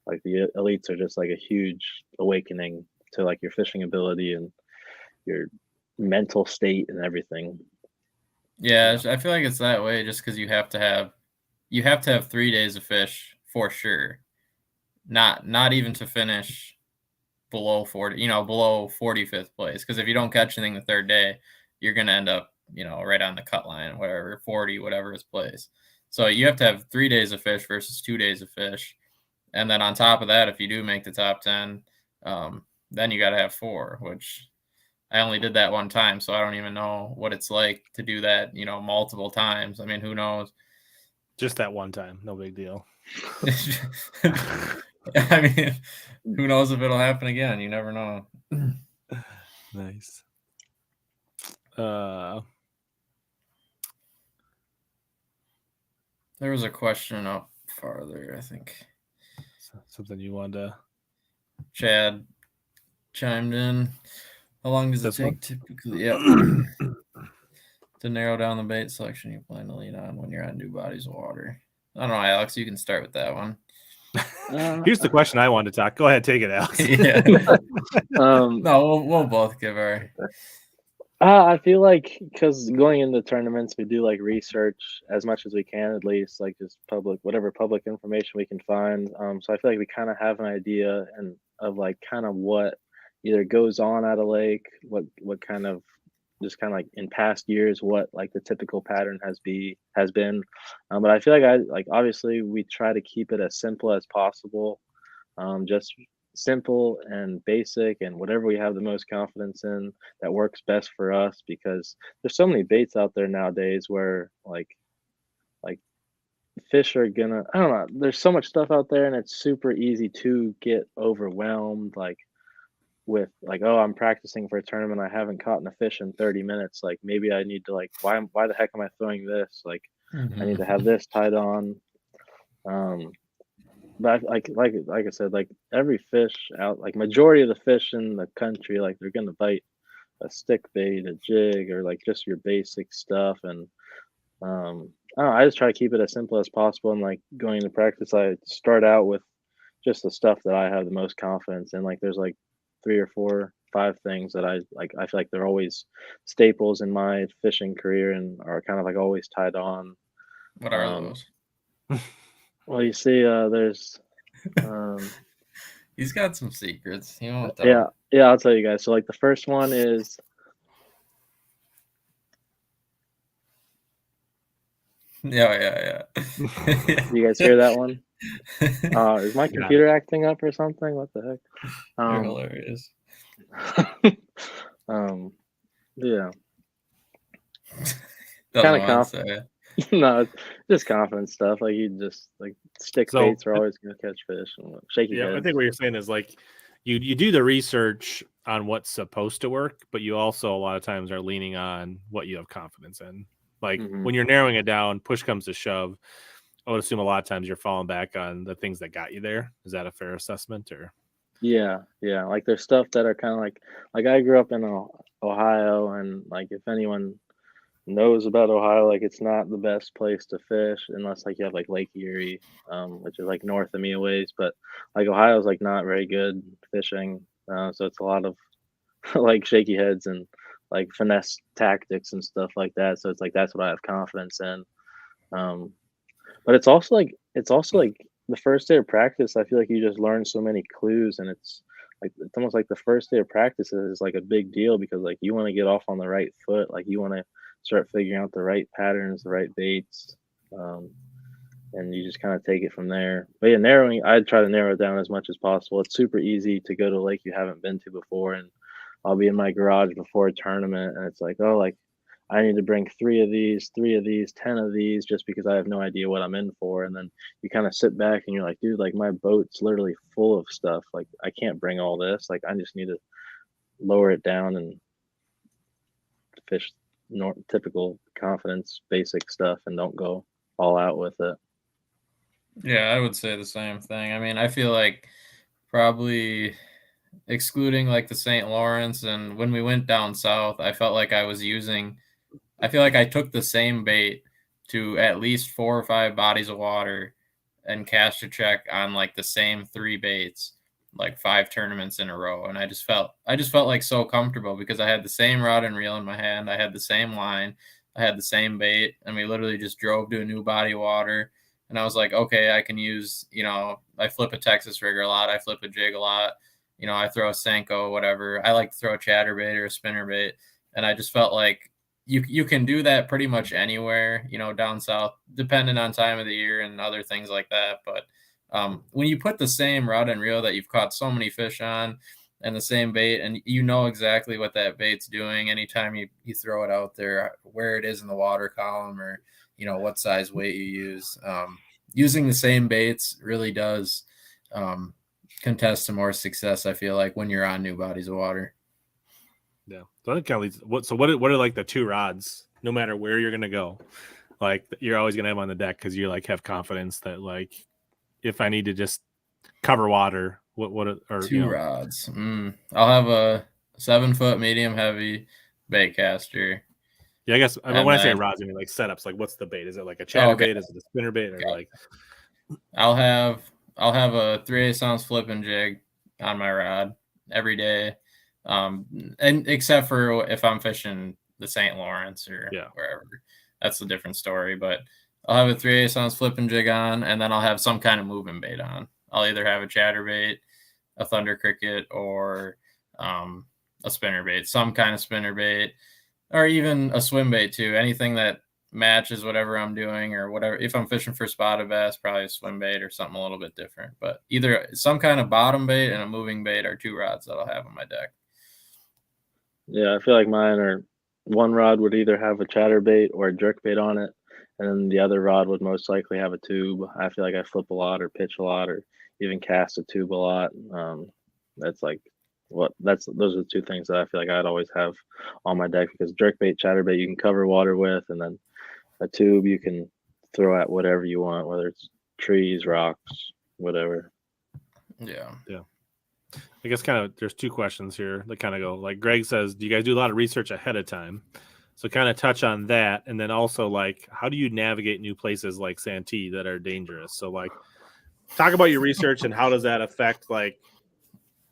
like the elites are just like a huge awakening to like your fishing ability and your mental state and everything. Yeah, I feel like it's that way just because you have to have 3 days of fish for sure. Not even to finish below 40, below 45th place. Because if you don't catch anything the third day, you're gonna end up, right on the cut line, whatever, 40, whatever is place. So you have to have 3 days of fish versus 2 days of fish. And then on top of that, if you do make the top 10, then you got to have 4, which I only did that one time. So I don't even know what it's like to do that, multiple times. I mean, who knows? Just that one time. No big deal. I mean, who knows if it'll happen again? You never know. Nice. There was a question up farther, I think. Something you wanted to... Chad chimed in. How long does it take typically? Yeah. To narrow down the bait selection you plan to lean on when you're on new bodies of water? I don't know, Alex. You can start with that one. Here's the question I wanted to talk. Go ahead, take it, Alex. Yeah. No, we'll both give our. I feel like because going into tournaments, we do like research as much as we can, at least like just whatever public information we can find. So I feel like we kind of have an idea and of like kind of what either goes on at a lake, what kind of just kind of like in past years, what like the typical pattern has been. But I feel like obviously we try to keep it as simple as possible, just simple and basic and whatever we have the most confidence in that works best for us, because there's so many baits out there nowadays where like fish are gonna, I don't know, there's so much stuff out there and it's super easy to get overwhelmed like with like, oh, I'm practicing for a tournament, I haven't caught a fish in 30 minutes, like maybe I need to like why the heck am I throwing this, like I need to have this tied on. But like I said, like every fish out, like majority of the fish in the country, like they're gonna bite a stick bait, a jig, or like just your basic stuff. And I don't know, I just try to keep it as simple as possible. And like going into practice, I start out with just the stuff that I have the most confidence in. Like there's like 3 or 4, 5 things that I like. I feel like they're always staples in my fishing career and are kind of like always tied on. What are those? Well, you see, there's. He's got some secrets. He won't tell. Yeah, I'll tell you guys. So, like, the first one is. Yeah. You guys hear that one? Is my computer acting up or something? What the heck? You're hilarious. Yeah. Kind of confident. No, it's just confidence stuff. Like you just like stick baits are always gonna catch fish and shaky. Yeah, heads. I think what you're saying is like you do the research on what's supposed to work, but you also a lot of times are leaning on what you have confidence in. Like when you're narrowing it down, push comes to shove, I would assume a lot of times you're falling back on the things that got you there. Is that a fair assessment? Or Yeah. Like there's stuff that are kind of like I grew up in Ohio, and like if anyone knows about Ohio, like it's not the best place to fish unless like you have like Lake Erie, which is like north of me a ways. But like Ohio's like not very good fishing. So it's a lot of like shaky heads and like finesse tactics and stuff like that. So it's like that's what I have confidence in. Um, but it's also like the first day of practice. I feel like you just learn so many clues, and it's almost like the first day of practice is like a big deal because like you want to get off on the right foot, like you want to start figuring out the right patterns, the right baits, and you just kind of take it from there. But yeah, narrowing, I'd try to narrow it down as much as possible. It's super easy to go to a lake you haven't been to before, and I'll be in my garage before a tournament, and it's like, oh, like I need to bring 3 of these, 10 of these, just because I have no idea what I'm in for. And then you kind of sit back and you're like, dude, like my boat's literally full of stuff. Like I can't bring all this. Like I just need to lower it down and fish typical confidence, basic stuff, and don't go all out with it. Yeah, I would say the same thing. I mean, I feel like probably excluding like the St. Lawrence and when we went down south, I felt like I feel like I took the same bait to at least 4 or 5 bodies of water and cast a check on like the same 3 baits, like 5 tournaments in a row. And I just felt like so comfortable because I had the same rod and reel in my hand. I had the same line. I had the same bait. And we literally just drove to a new body of water. And I was like, okay, I can use, I flip a Texas rigger a lot. I flip a jig a lot. I throw a Senko, whatever. I like to throw a chatterbait or a spinnerbait. And I just felt like you can do that pretty much anywhere, down south, depending on time of the year and other things like that. But when you put the same rod and reel that you've caught so many fish on and the same bait, and you know exactly what that bait's doing anytime you throw it out there, where it is in the water column or, what size weight you use. Using the same baits really does contest to more success, I feel like, when you're on new bodies of water. Yeah. So that kind of leads. What are like the 2 rods? No matter where you're gonna go, like you're always gonna have on the deck because you like have confidence that like if I need to just cover water, or 2 rods. I'll have a 7-foot medium heavy bait caster. Yeah, I guess when I say rods, I mean like setups. Like, what's the bait? Is it like a chatterbait? Is it a spinner bait? Or like, I'll have a 3/8 ounce flipping jig on my rod every day, and except for if I'm fishing the St. Lawrence or wherever, that's a different story. But I'll have a 3/8 ounce flipping jig on, and then I'll have some kind of moving bait on. I'll either have a chatterbait, a thunder cricket, or a spinnerbait, some kind of spinnerbait. Or even a swim bait too. Anything that matches whatever I'm doing or whatever. If I'm fishing for spotted bass, probably a swim bait or something a little bit different. But either some kind of bottom bait and a moving bait are 2 rods that I'll have on my deck. Yeah, I feel like mine are one rod would either have a chatterbait or a jerkbait on it, and then the other rod would most likely have a tube. I feel like I flip a lot or pitch a lot or even cast a tube a lot. That's like those are the 2 things that I feel like I'd always have on my deck, because jerkbait, chatterbait you can cover water with, and then a tube you can throw at whatever you want, whether it's trees, rocks, whatever. Yeah. I guess kind of there's 2 questions here that kind of go like Greg says, do you guys do a lot of research ahead of time? So kind of touch on that, and then also like how do you navigate new places like Santee that are dangerous? So like talk about your research and how does that affect, like,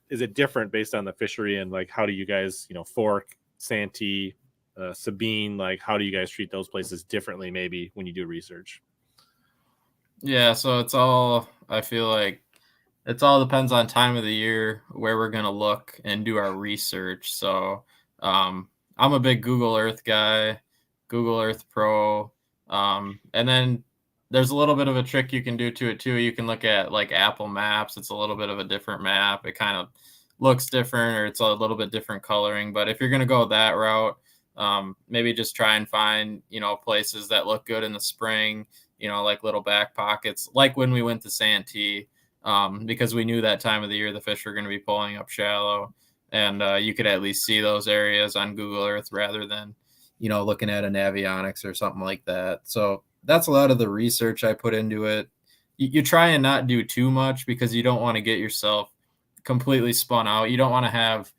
is it different based on the fishery, and like how do you guys, Fork, Santee, Sabine, like how do you guys treat those places differently maybe when you do research? Yeah, so I feel like it all depends on time of the year where we're going to look and do our research. So I'm a big Google Earth guy, Google Earth Pro. And then there's a little bit of a trick you can do to it too. You can look at like Apple Maps. It's a little bit of a different map. It kind of looks different, or it's a little bit different coloring. But if you're going to go that route, maybe just try and find, places that look good in the spring, like little back pockets, like when we went to Santee, because we knew that time of the year the fish were going to be pulling up shallow, and you could at least see those areas on Google Earth rather than, looking at a Navionics or something like that. So that's a lot of the research I put into it. You try and not do too much because you don't want to get yourself completely spun out. You don't want to have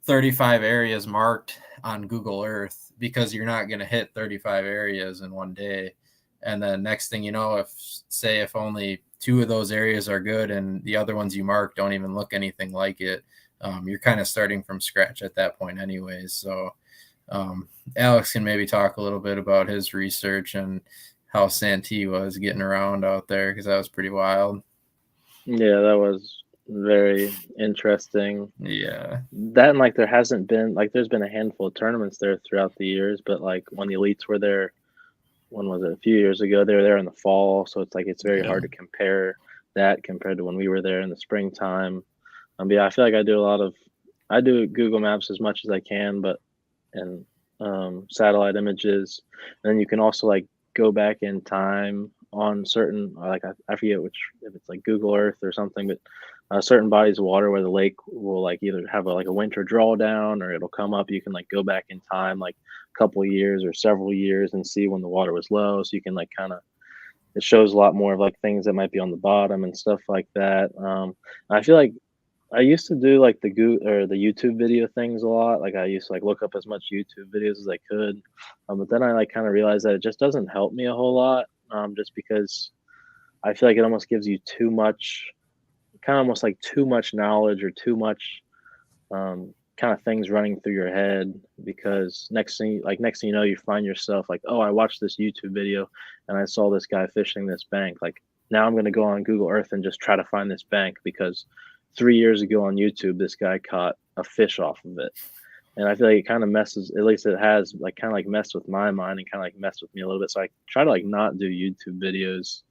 35 areas marked on Google Earth because you're not going to hit 35 areas in one day. And then next thing you know, if only 2 of those areas are good and the other ones you mark don't even look anything like it, you're kind of starting from scratch at that point anyways. So Alex can maybe talk a little bit about his research and how Santee was getting around out there, because that was pretty wild. Yeah, that was very interesting. Yeah. That, and like there hasn't been, like there's been a handful of tournaments there throughout the years, but like when the elites were there, when was it, a few years ago, they were there in the fall, so it's like it's very hard to compare that compared to when we were there in the springtime. But yeah, I feel like I do Google Maps as much as I can, but and satellite images. And then you can also like go back in time on certain, like I forget which, if it's like Google Earth or something, but certain bodies of water where the lake will like either have like a winter drawdown or it'll come up. You can like go back in time like a couple of years or several years and see when the water was low. So you can like kind of, it shows a lot more of like things that might be on the bottom and stuff like that. I feel like I used to do like the YouTube video things a lot. Like I used to like look up as much YouTube videos as I could, but then I like kind of realized that it just doesn't help me a whole lot. Just because I feel like it almost gives you too much, kind of almost like too much knowledge or too much kind of things running through your head. Because next thing you know, you find yourself like, oh, I watched this YouTube video and I saw this guy fishing this bank. Like now I'm going to go on Google Earth and just try to find this bank because 3 years ago on YouTube, this guy caught a fish off of it. And I feel like it kind of messes, at least it has like kind of like messed with my mind and kind of like messed with me a little bit. So I try to like not do YouTube videos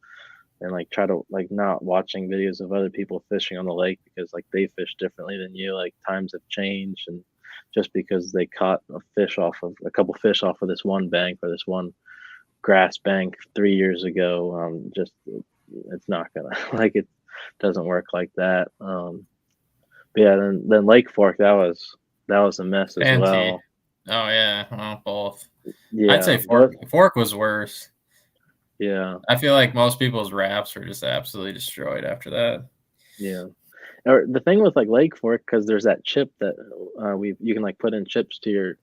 and like try to like not watching videos of other people fishing on the lake because like they fish differently than you. Like times have changed, and just because they caught a couple fish off of this one bank or this one grass bank 3 years ago, just it's not gonna like it doesn't work like that. But yeah, then Lake Fork, that was a mess as well. Oh yeah, both. Yeah, I'd say Fork was worse. Yeah, I feel like most people's wraps were just absolutely destroyed after that. Yeah, or the thing with like Lake Fork, because there's that chip that you can like put in chips to your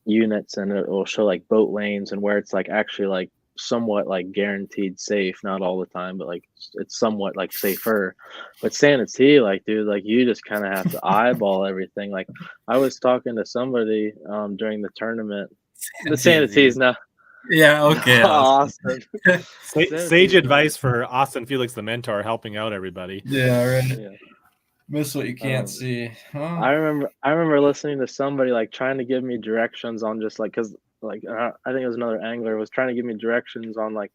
units, and it will show like boat lanes and where it's like actually like somewhat like guaranteed safe, not all the time, but like it's somewhat like safer. But Santee, like dude, like you just kind of have to eyeball everything. Like I was talking to somebody during the tournament. The Santee's not. Yeah, okay. Austin. Sage advice for Austin Felix, the mentor, helping out everybody. Yeah, right. Yeah. Miss what you can't see. Huh? I remember listening to somebody like trying to give me directions on just like, because like I think it was another angler was trying to give me directions on like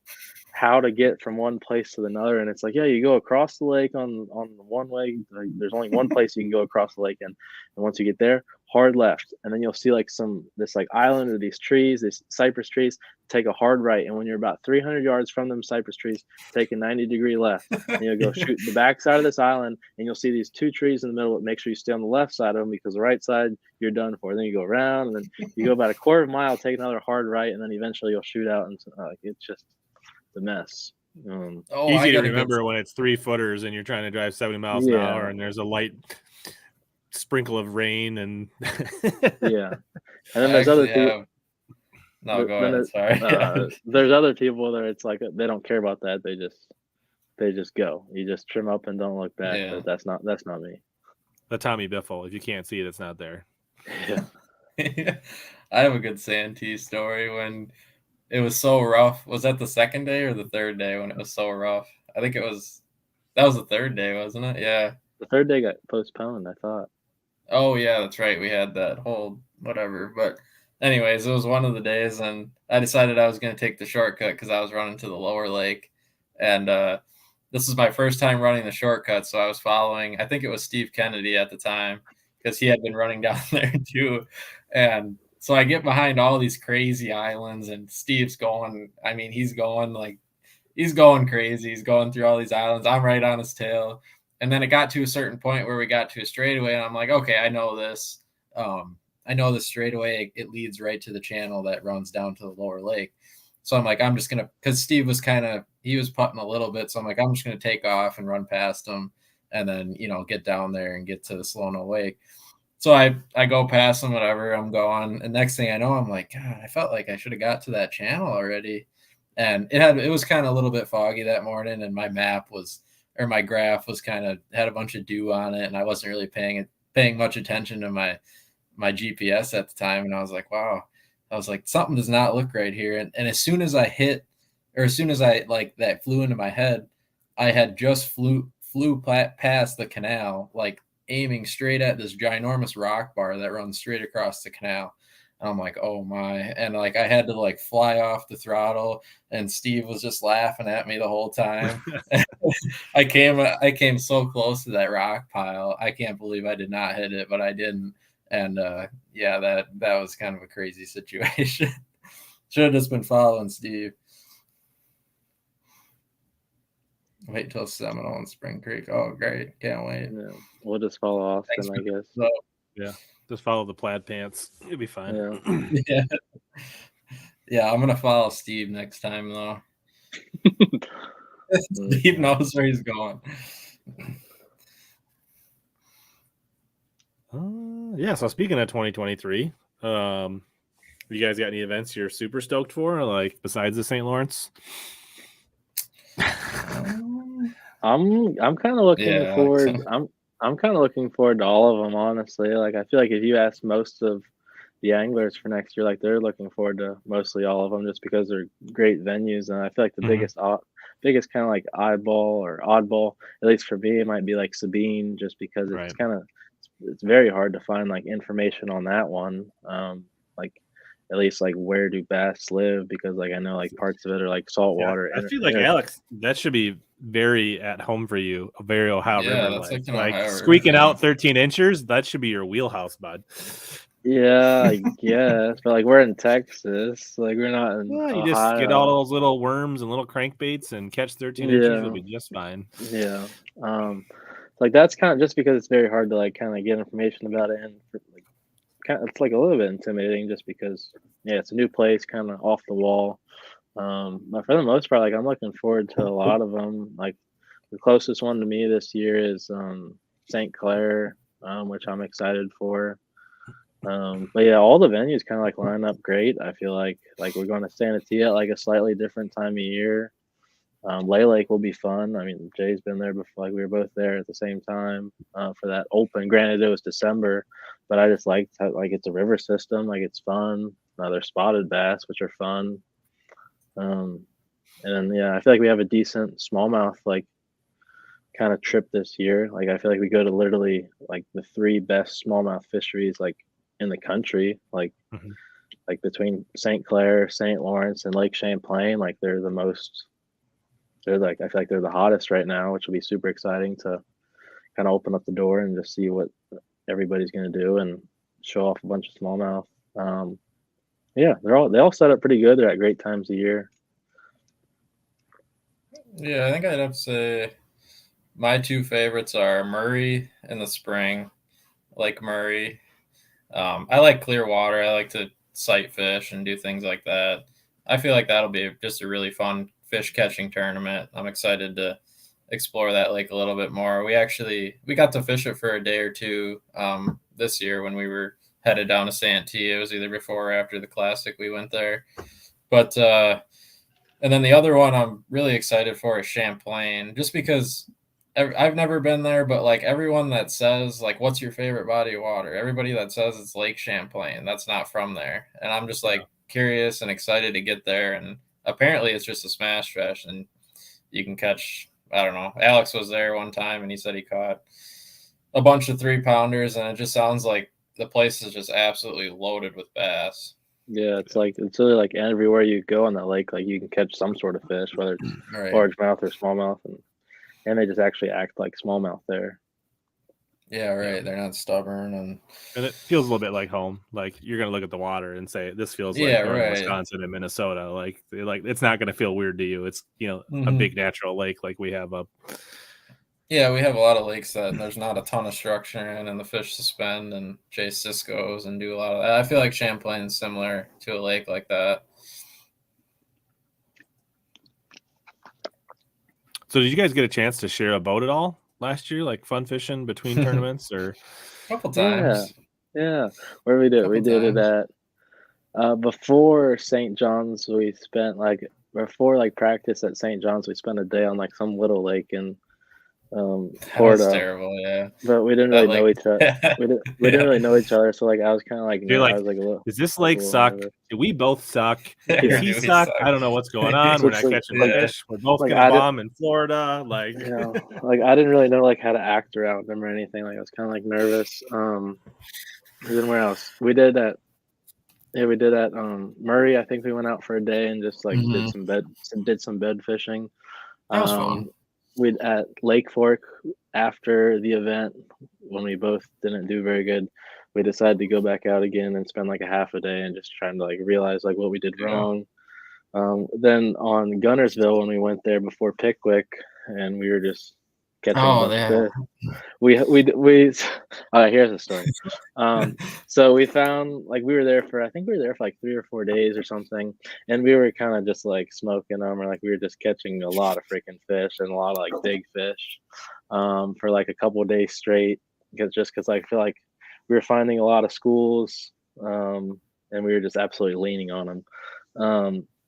how to get from one place to another, and it's like, yeah, you go across the lake on the one way. Like, there's only one place you can go across the lake, and once you get there, hard left, and then you'll see like this like island or these trees, these cypress trees. Take a hard right, and when you're about 300 yards from them cypress trees, take a 90-degree left, and you'll go shoot the back side of this island, and you'll see these two trees in the middle. Make sure you stay on the left side of them, because the right side you're done for. Then you go around, and then you go about a quarter of a mile, take another hard right, and then eventually you'll shoot out, and it's just the mess. Easy to remember when it's 3-footers and you're trying to drive 70 miles an hour, and there's a light sprinkle of rain, and yeah, and then there's other people. No, go ahead. Sorry. There's other people that it's like they don't care about that. They just go. You just trim up and don't look back. Yeah. But that's not me. The Tommy Biffle. If you can't see it, it's not there. Yeah. I have a good Santee story when it was so rough. Was that the second day or the third day when it was so rough? I think that was the third day, wasn't it? Yeah. The third day got postponed, I thought. Oh yeah, that's right. We had that whole whatever, but. Anyways, it was one of the days, and I decided I was going to take the shortcut because I was running to the lower lake. And this is my first time running the shortcut, so I was following, I think it was Steve Kennedy at the time, because he had been running down there too. And so I get behind all these crazy islands, and Steve's going, I mean, he's going crazy. He's going through all these islands. I'm right on his tail. And then it got to a certain point where we got to a straightaway, and I'm like, okay, I know this. I know the straightaway, it leads right to the channel that runs down to the lower lake. So I'm like, I'm just going to, because Steve was he was putting a little bit. So I'm like, I'm just going to take off and run past him and then, get down there and get to the Slono Lake. So I go past him, whatever, I'm going. And next thing I know, I'm like, God, I felt like I should have got to that channel already. And it was kind of a little bit foggy that morning. And my map was, or my graph was kind of had a bunch of dew on it, and I wasn't really paying much attention to my GPS at the time. And I was like, wow, I was like, something does not look right here. And as soon as I hit, or as soon as I like that flew into my head, I had just flew past the canal, like aiming straight at this ginormous rock bar that runs straight across the canal. And I'm like, oh my. And like I had to like fly off the throttle, and Steve was just laughing at me the whole time. I came so close to that rock pile. I can't believe I did not hit it, but I didn't. And yeah, that was kind of a crazy situation. Should have just been following Steve. Wait till Seminole and Spring Creek. Oh, great. Can't wait. Yeah. We'll just follow Austin, I guess. So, yeah. Just follow the plaid pants. You'll be fine. Yeah. Yeah, I'm going to follow Steve next time, though. Steve knows where he's going. Yeah, so speaking of 2023, you guys got any events you're super stoked for, like besides the St. Lawrence? I'm kind of looking forward. I'm kind of looking forward to all of them, honestly. Like I feel like if you ask most of the anglers for next year, like they're looking forward to mostly all of them, just because they're great venues. And I feel like the biggest kind of like eyeball or oddball, at least for me, it might be like Sabine, just because it's it's very hard to find like information on that one. Like at least like where do bass live, because like I know like parts of it are like saltwater. I feel like Alex, that should be very at home for you, a very Ohio River. That's like Ohio squeaking River. out 13 inches, that should be your wheelhouse, bud. Yeah, I guess, but like we're in Texas, like we're not in You Ohio. just get all those little worms and little crankbaits and catch 13 inches, you'll be just fine. Yeah. Like that's kind of just because it's very hard to like kind of get information about it, and like it's like a little bit intimidating just because it's a new place, kind of off the wall. But for the most part, like I'm looking forward to a lot of them. Like the closest one to me this year is St. Clair, which I'm excited for. But yeah, all the venues kind of like line up great. I feel like we're going to Santa Tia at like a slightly different time of year. Lay Lake will be fun. I mean, Jay's been there before. Like we were both there at the same time for that open. Granted, it was December, but I just liked how like it's a river system. Like it's fun. There's spotted bass, which are fun. And then I feel like we have a decent smallmouth like kind of trip this year. Like I feel like we go to literally like the 3 best smallmouth fisheries like in the country. Like like between St. Clair, St. Lawrence, and Lake Champlain. Like they're the most. They're like I feel like they're the hottest right now, which will be super exciting to kind of open up the door and just see what everybody's going to do and show off a bunch of smallmouth. Yeah, they all set up pretty good. They're at great times of year. Yeah, I think I'd have to say my 2 favorites are Murray in the spring, Lake Murray. I like clear water. I like to sight fish and do things like that. I feel like that'll be just a really fun fish catching tournament. I'm excited to explore that lake a little bit more. We got to fish it for a day or two this year when we were headed down to Santee. It was either before or after the Classic we went there. But and then the other one I'm really excited for is Champlain, just because I've never been there, but like everyone that says like, what's your favorite body of water? Everybody that says it's Lake Champlain, that's not from there. And I'm just like curious and excited to get there. And apparently it's just a smash fish and you can catch, I don't know. Alex was there one time and he said he caught a bunch of 3-pounders, and it just sounds like the place is just absolutely loaded with bass. Yeah, it's really like everywhere you go on that lake, like you can catch some sort of fish, whether it's largemouth or smallmouth, and they just actually act like smallmouth there. Yeah, right. They're not stubborn, and it feels a little bit like home. Like you're gonna look at the water and say, "This feels like Wisconsin and Minnesota." Like it's not gonna feel weird to you. It's a big natural lake like we have up. Yeah, we have a lot of lakes that there's not a ton of structure in, and the fish suspend and chase ciscos and do a lot of that. I feel like Champlain is similar to a lake like that. So did you guys get a chance to share a boat at all last year, like fun fishing between tournaments, or a couple times? Yeah. Where we did it at before St. John's. We spent before practice at St. John's. We spent a day on like some little lake in That was Florida. terrible. Yeah, But we didn't that really know each other. We didn't really know each other, so like I was kind of like You're I like, was like a little. does this I was a lake little suck? nervous. Do we both suck? Yeah. Does Yeah. he Do we suck? suck? I don't know what's going on. So We're it's not like, catching Yeah. fish. We're both like, gonna bomb in Florida. Like, like I didn't really know like how to act around them or anything. Like I was kind of like nervous. Then where else? We did at Murray. I think we went out for a day and just like did some bed fishing. That was fun. We at Lake Fork after the event when we both didn't do very good. We decided to go back out again and spend like a half a day and just trying to like realize like what we did Yeah. wrong. Then on Gunnersville when we went there before Pickwick and we were just catching a bunch of fish. We all right, here's the story. So we found like we were there for like 3 or 4 days or something, and we were kind of just like smoking them, or like we were just catching a lot of freaking fish and a lot of like big fish, for like a couple of days straight. Because I feel like we were finding a lot of schools, and we were just absolutely leaning on them.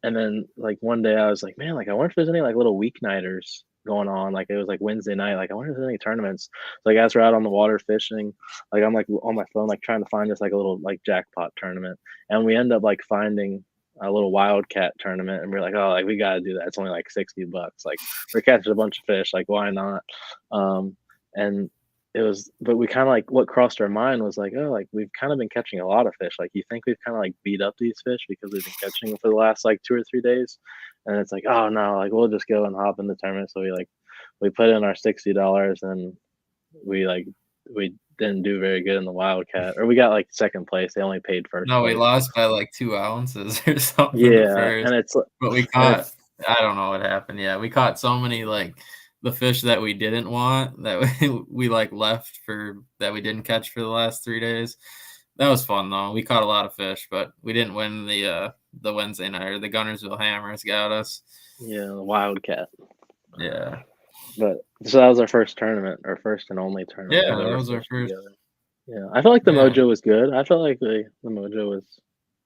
And then like one day I was like, man, like I wonder if there's any like little weeknighters going on. Like it was like Wednesday night. Like I wonder if there's any tournaments. So, like as we're out on the water fishing, like I'm like on my phone, like trying to find this like a little like jackpot tournament, and we end up like finding a little wildcat tournament, and we're like, oh, like we got to do that. It's only like $60. Like we're catching a bunch of fish. Like why not? And it was, but we kind of like what crossed our mind was like, oh, like we've kind of been catching a lot of fish. Like you think we've kind of like beat up these fish because we've been catching them for the last like 2 or 3 days, and it's like, oh no, like we'll just go and hop in the tournament. So we put in our $60 and we didn't do very good in the wildcat, or we got like second place. They only paid first. No, we place. lost by like 2 ounces or something. Yeah, first. and it's but we caught. I don't know what happened. Yeah, we caught so many like the fish that we didn't want that we like left for that we didn't catch for the last 3 days. That was fun though. We caught a lot of fish, but we didn't win the Wednesday night, or the Gunnersville Hammers got us. Yeah, the wildcat. Yeah. But so that was our first tournament, our first and only tournament. Yeah, that was our first. Together. Yeah, I felt like the mojo was good. I felt like the mojo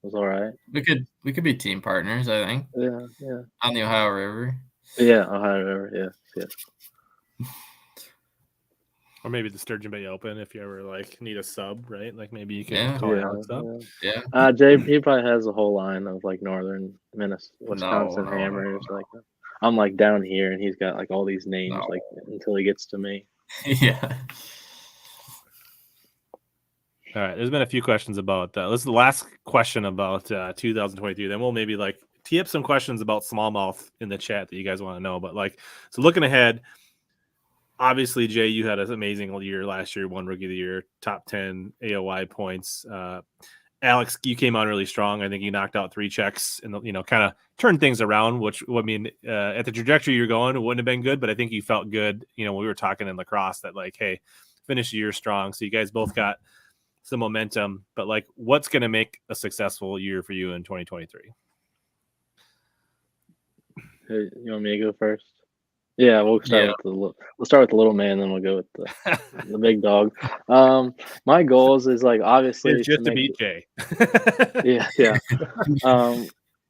was all right. We could be team partners, I think. Yeah. On the Ohio River. Yeah, Ohio River. Yeah. or maybe the Sturgeon Bay Open if you ever like need a sub, right? Like maybe you can call Alex up. Yeah. Jay, he probably has a whole line of like northern Wisconsin hammers. Like I'm like down here, and he's got like all these names like until he gets to me. Yeah. All right. There's been a few questions about this is the last question about 2022. Then we'll maybe like tee up some questions about smallmouth in the chat that you guys want to know. But like, so looking ahead, obviously, Jay, you had an amazing year last year, won Rookie of the Year, top 10 AOY points. Alex, you came on really strong. I think you knocked out 3 checks and, kind of turned things around, which, I mean, at the trajectory you're going, it wouldn't have been good, but I think you felt good, when we were talking in lacrosse that like, hey, finish the year strong. So you guys both got some momentum, but like, what's going to make a successful year for you in 2023? Hey, you want me to go first? Yeah, we'll start with the little man, then we'll go with the big dog. My goals is like obviously it's just to beat Jay. yeah.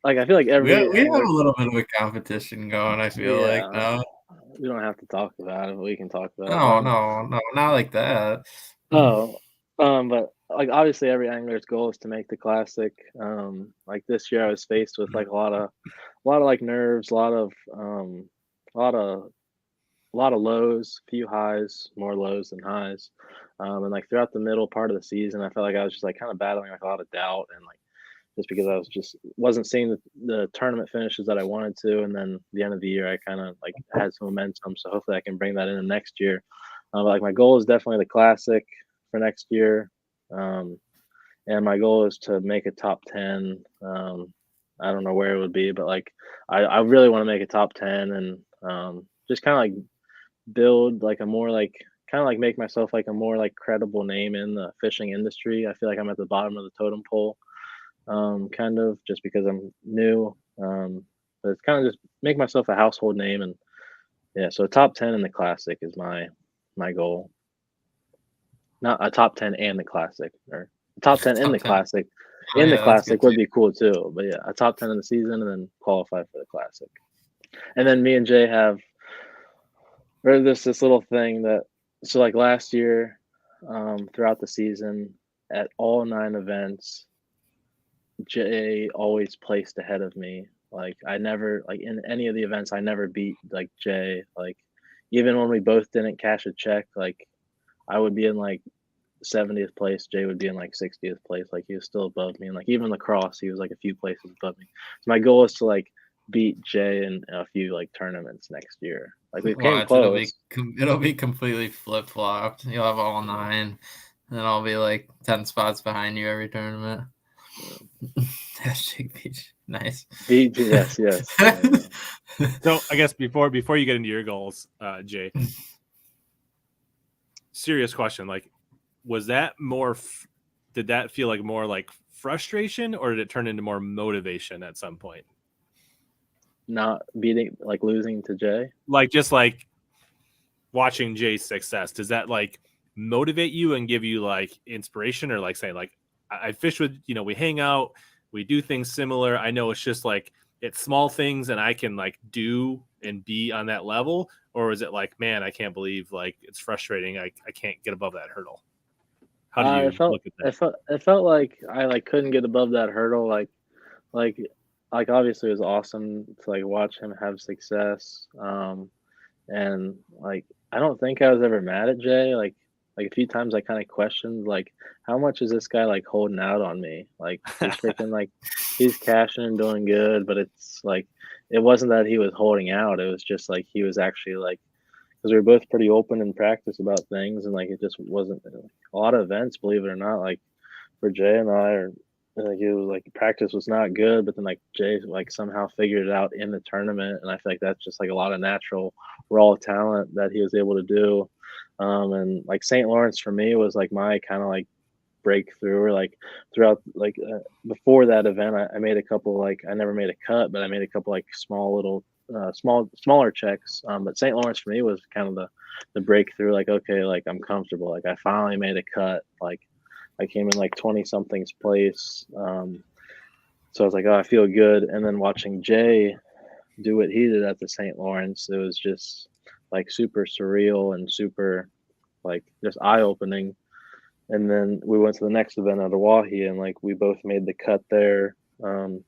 Like I feel like we have a little bit of a competition going. I feel like now we don't have to talk about it, but we can talk about it. No, not like that. But like obviously every angler's goal is to make the classic. Like this year I was faced with like a lot of like nerves, a lot of lows, few highs, more lows than highs. And like throughout the middle part of the season, I felt like I was just like kind of battling like a lot of doubt, and like just because I was wasn't seeing the tournament finishes that I wanted to. And then the end of the year, I kind of like had some momentum. So hopefully I can bring that into next year. But like my goal is definitely the classic for next year. And my goal is to make a top 10. I don't know where it would be, but like I really want to make a top 10 and just kind of like build like a more like kind of like make myself like a more like credible name in the fishing industry. I feel like I'm at the bottom of the totem pole, kind of just because I'm new. But it's kind of just make myself a household name, and so top 10 in the classic is my goal. Not a top 10 and the classic, or top 10 in the classic. In the classic would be cool too, but a top 10 in the season and then qualify for the classic. And then me and Jay have or this little thing that so like last year, throughout the season, at all 9 events, Jay always placed ahead of me. Like I never like in any of the events, I never beat like Jay. Like even when we both didn't cash a check, like I would be in like 70th place, Jay would be in like 60th place. Like he was still above me, and like even the cross, he was like a few places above me. So my goal is to like beat Jay in a few like tournaments next year. Like we came Watch, close. it'll be completely flip flopped. You'll have all 9, and I'll be like 10 spots behind you every tournament. Hashtag beach. Nice. Beat yes. Yeah. So I guess before you get into your goals, Jay, serious question. Like, was that more? Did that feel like more like frustration, or did it turn into more motivation at some point? Not beating, like losing to Jay. Like just like watching Jay's success. Does that like motivate you and give you like inspiration, or like saying like I fish with, you know, we hang out, we do things similar. I know it's just like it's small things and I can like do and be on that level? Or is it like, man, I can't believe like it's frustrating. I can't get above that hurdle. How do you look at that? It felt like I like couldn't get above that hurdle. Like obviously it was awesome to like watch him have success. And like I don't think I was ever mad at Jay. Like a few times I kind of questioned like how much is this guy like holding out on me? Like he's freaking like he's cashing and doing good, but it's like it wasn't that he was holding out. It was just like he was actually like because we were both pretty open in practice about things, and like it just wasn't a lot of events, believe it or not. Like for Jay and I, or like it was like practice was not good, but then like Jay like somehow figured it out in the tournament, and I feel like that's just like a lot of natural raw talent that he was able to do. And like St. Lawrence for me was like my kind of like breakthrough, or like throughout like before that event, I made a couple like I never made a cut, but I made a couple like small little smaller checks. But St. Lawrence for me was kind of the breakthrough. Like okay, like I'm comfortable. Like I finally made a cut. Like I came in like 20 something's place. So I was like, oh, I feel good. And then watching Jay do what he did at the St. Lawrence, it was just like super surreal and super like just eye opening. And then we went to the next event at Oahe, and like we both made the cut there. And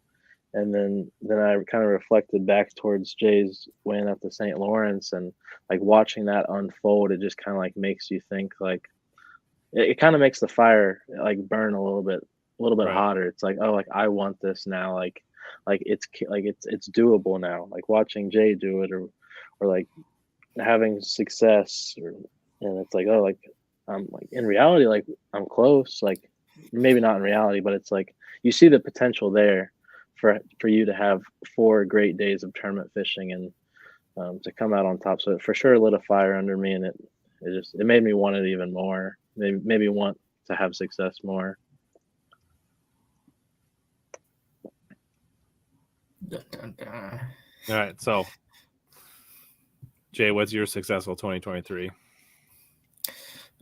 then I kind of reflected back towards Jay's win at the St. Lawrence, and like watching that unfold, it just kind of like makes you think like it kind of makes the fire like burn a little bit Right. hotter. It's like, oh, like I want this now. Like it's doable now. Like watching Jay do it, or like having success, and it's like, oh, like I'm like in reality, like I'm close. Like maybe not in reality, but it's like you see the potential there for you to have 4 great days of tournament fishing and to come out on top. So it for sure lit a fire under me, and it made me want it even more. Maybe want to have success more. Dun, dun, dun. All right. So Jay, what's your successful 2023?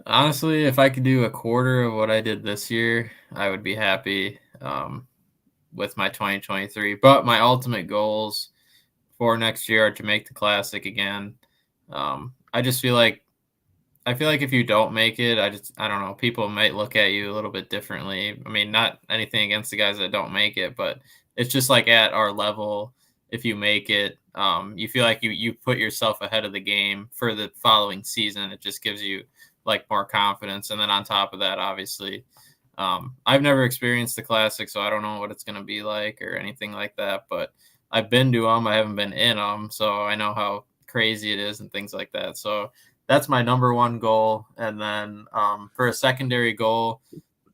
Honestly, if I could do a quarter of what I did this year, I would be happy with my 2023. But my ultimate goals for next year are to make the Classic again. I feel like if you don't make it, I don't know, people might look at you a little bit differently. I mean, not anything against the guys that don't make it, but it's just like at our level, if you make it, you feel like you put yourself ahead of the game for the following season. It just gives you like more confidence. And then on top of that, obviously, I've never experienced the Classic, so I don't know what it's going to be like or anything like that, but I've been to them. I haven't been in them, so I know how crazy it is and things like that. So that's my number one goal. And then for a secondary goal,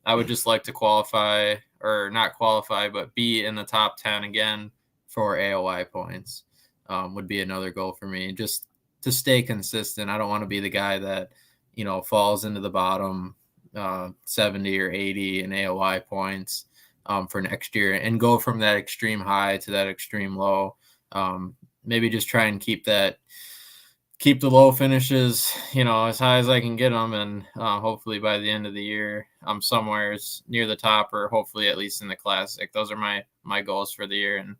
I would just like to qualify, or not qualify, but be in the top 10 again for AOI points would be another goal for me, just to stay consistent. I don't want to be the guy that, you know, falls into the bottom 70 or 80 in AOI points for next year, and go from that extreme high to that extreme low. Maybe just try and keep the low finishes, you know, as high as I can get them. And hopefully by the end of the year, I'm somewhere near the top, or hopefully at least in the Classic. Those are my goals for the year. And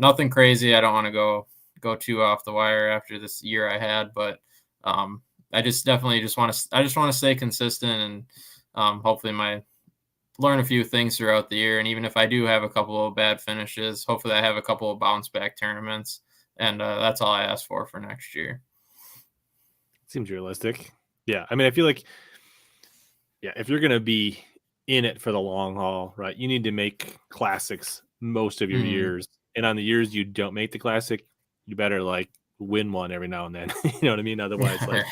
nothing crazy. I don't want to go go too off the wire after this year I had, but I just definitely want to stay consistent and hopefully learn a few things throughout the year. And even if I do have a couple of bad finishes, hopefully I have a couple of bounce back tournaments. And that's all I ask for next year. Seems realistic. Yeah. I mean, I feel like, if you're going to be in it for the long haul, right, you need to make classics most of your years. And on the years you don't make the classic, you better like win one every now and then. You know what I mean? Otherwise, like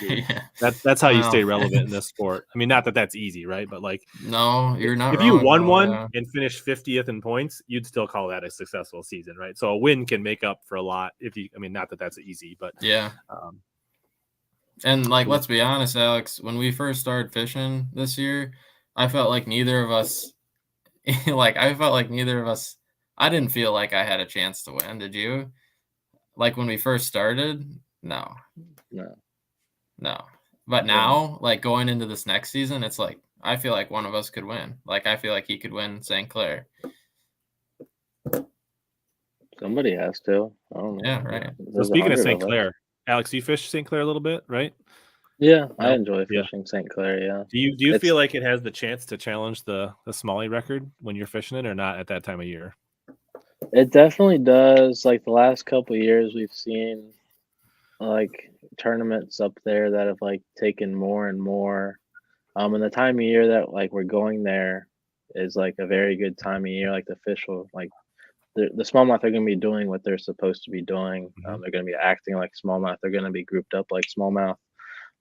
that's how you stay relevant in this sport. I mean, not that that's easy, right? But like, no, you're not. If you won one and finished 50th in points, you'd still call that a successful season, right? So a win can make up for a lot. Not that that's easy, but yeah. And like, let's be honest, Alex, when we first started fishing this year, I felt like neither of us, I didn't feel like I had a chance to win. Did you? Like when we first started? No. But now, like going into this next season, it's like, I feel like one of us could win. Like, I feel like he could win St. Clair. Somebody has to. I don't know. Yeah, right. So speaking of St. Clair, Alex, you fish St. Clair a little bit, right? Yeah, I enjoy fishing St. Clair. Yeah. Do you feel like it has the chance to challenge the Smalley record when you're fishing it, or not at that time of year? It definitely does. Like the last couple of years, we've seen like tournaments up there that have like taken more and more. And the time of year that like we're going there is like a very good time of year. Like the fish will like the smallmouth are going to be doing what they're supposed to be doing. They're going to be acting like smallmouth. They're going to be grouped up like smallmouth.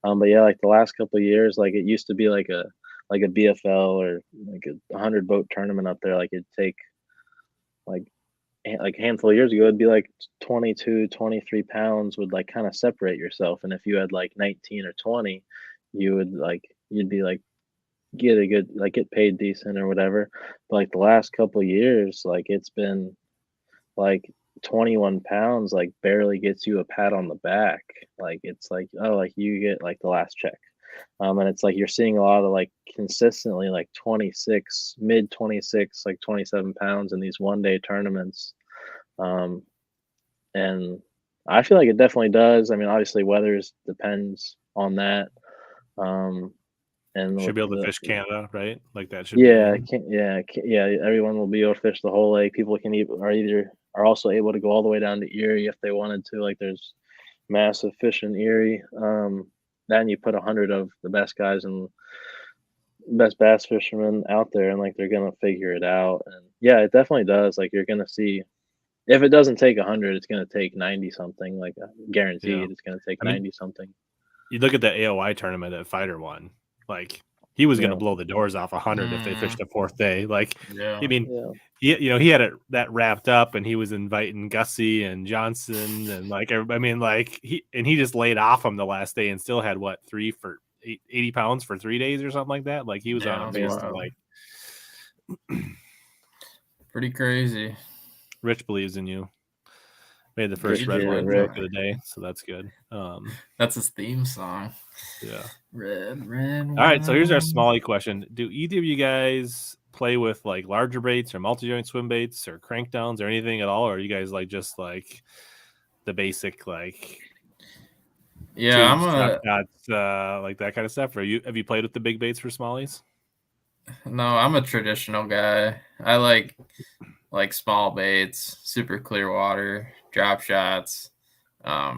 But yeah, like the last couple of years, like it used to be like a BFL or like a 100 boat tournament up there. Like it'd take like a handful of years ago, it'd be like 22, 23 pounds would like kind of separate yourself. And if you had like 19 or 20, you'd be like, get paid decent or whatever. But like the last couple of years, like it's been like 21 pounds, like barely gets you a pat on the back. Like it's like, oh, like you get like the last check. And it's like you're seeing a lot of like consistently like 26, mid 26, like 27 pounds in these one-day tournaments. And I feel like it definitely does. I mean, obviously weathers depends on that. And should be able to fish Canada, right? Like that should be everyone will be able to fish the whole lake. People are also able to go all the way down to Erie if they wanted to. Like there's massive fish in Erie. Then you put 100 of the best guys and best bass fishermen out there, and like they're gonna figure it out. And yeah, it definitely does. Like you're gonna see, if it doesn't take 100, it's gonna take 90 something. Like guaranteed, it's gonna take 90 something. You look at the AOI tournament that Fighter won. Like he was gonna blow the doors off 100 if they fished the fourth day. Like I mean, he had that wrapped up, and he was inviting Gussie and Johnson and like everybody. I mean, like he just laid off him the last day and still had 80 pounds for 3 days or something like that. Like he was on a pace to like pretty crazy. Rich believes in you. Made the first Redwine joke of the day, so that's good. That's his theme song. Yeah. Red. All right, so here's our Smalley question. Do either of you guys play with like larger baits or multi-joint swim baits or crankdowns or anything at all? Or are you guys like just like the basic like tubes, like that kind of stuff? Or have you played with the big baits for Smallies? No, I'm a traditional guy. I like small baits, super clear water, drop shots. I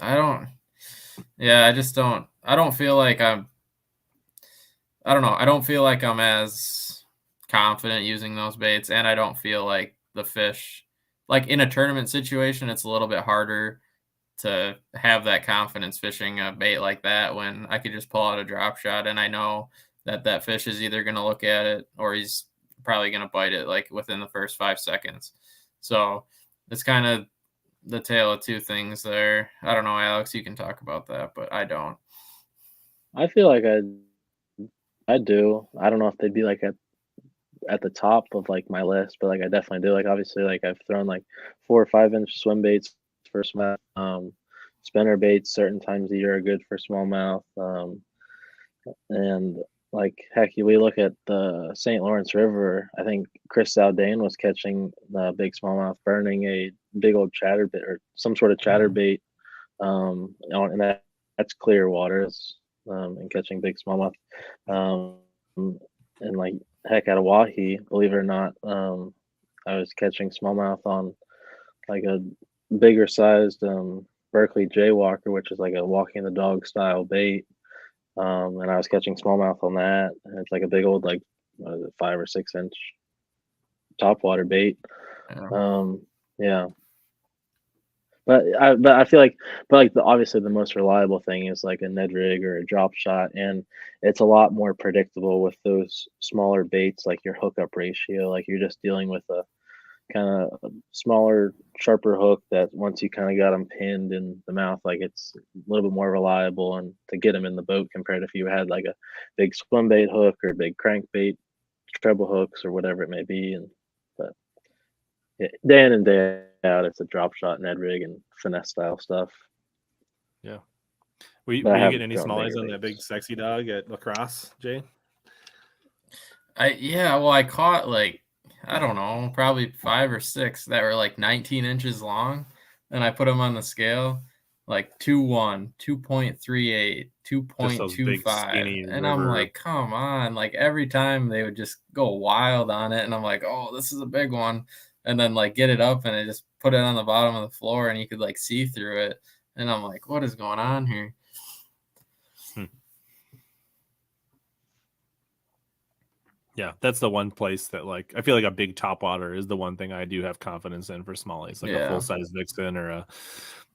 don't feel like I don't feel like I'm as confident using those baits, and I don't feel like the fish, like in a tournament situation, it's a little bit harder to have that confidence fishing a bait like that when I could just pull out a drop shot and I know that fish is either going to look at it or he's probably going to bite it like within the first 5 seconds. So it's kind of the tale of two things there. I don't know, Alex, you can talk about that, but I don't. I feel like I do. I don't know if they'd be like at the top of like my list, but like I definitely do. Like obviously, like I've thrown like 4 or 5 inch swim baits for smallmouth. Spinner baits certain times a year are good for smallmouth. And like heck, we look at the St. Lawrence River. I think Chris Zaldane was catching the big smallmouth burning a big old chatterbait or some sort of chatterbait, and that's clear waters, and catching big smallmouth, and like heck out of Wahi, believe it or not, I was catching smallmouth on like a bigger sized Berkeley Jaywalker, which is like a walking the dog style bait. And I was catching smallmouth on that. And it's like a big old, like, what is it, 5 or 6 inch topwater bait. Yeah. Yeah. But I feel like, obviously the most reliable thing is like a Ned rig or a drop shot, and it's a lot more predictable with those smaller baits, like your hookup ratio. Like you're just dealing with a kind of smaller, sharper hook that once you kind of got them pinned in the mouth, like it's a little bit more reliable and to get them in the boat compared if you had like a big swim bait hook or big crankbait treble hooks or whatever it may be. And but yeah, day in and day out, it's a drop shot, Ned rig, and finesse style stuff. Yeah. Were you But I have getting any thrown smallies bigger on that big baits. sexy dog at lacrosse, Jay? Well, I caught like, I don't know, probably 5 or 6 that were like 19 inches long, and I put them on the scale, like 2.1, 2.38, Just those big 2.25, skinny and I'm river. like, come on! Like every time they would just go wild on it, and I'm like, oh, this is a big one, and then like get it up, and I just put it on the bottom of the floor, and you could like see through it, and I'm like, what is going on here? Yeah, that's the one place that like I feel like a big topwater is the one thing I do have confidence in for smallies, like a Yeah. full size vixen or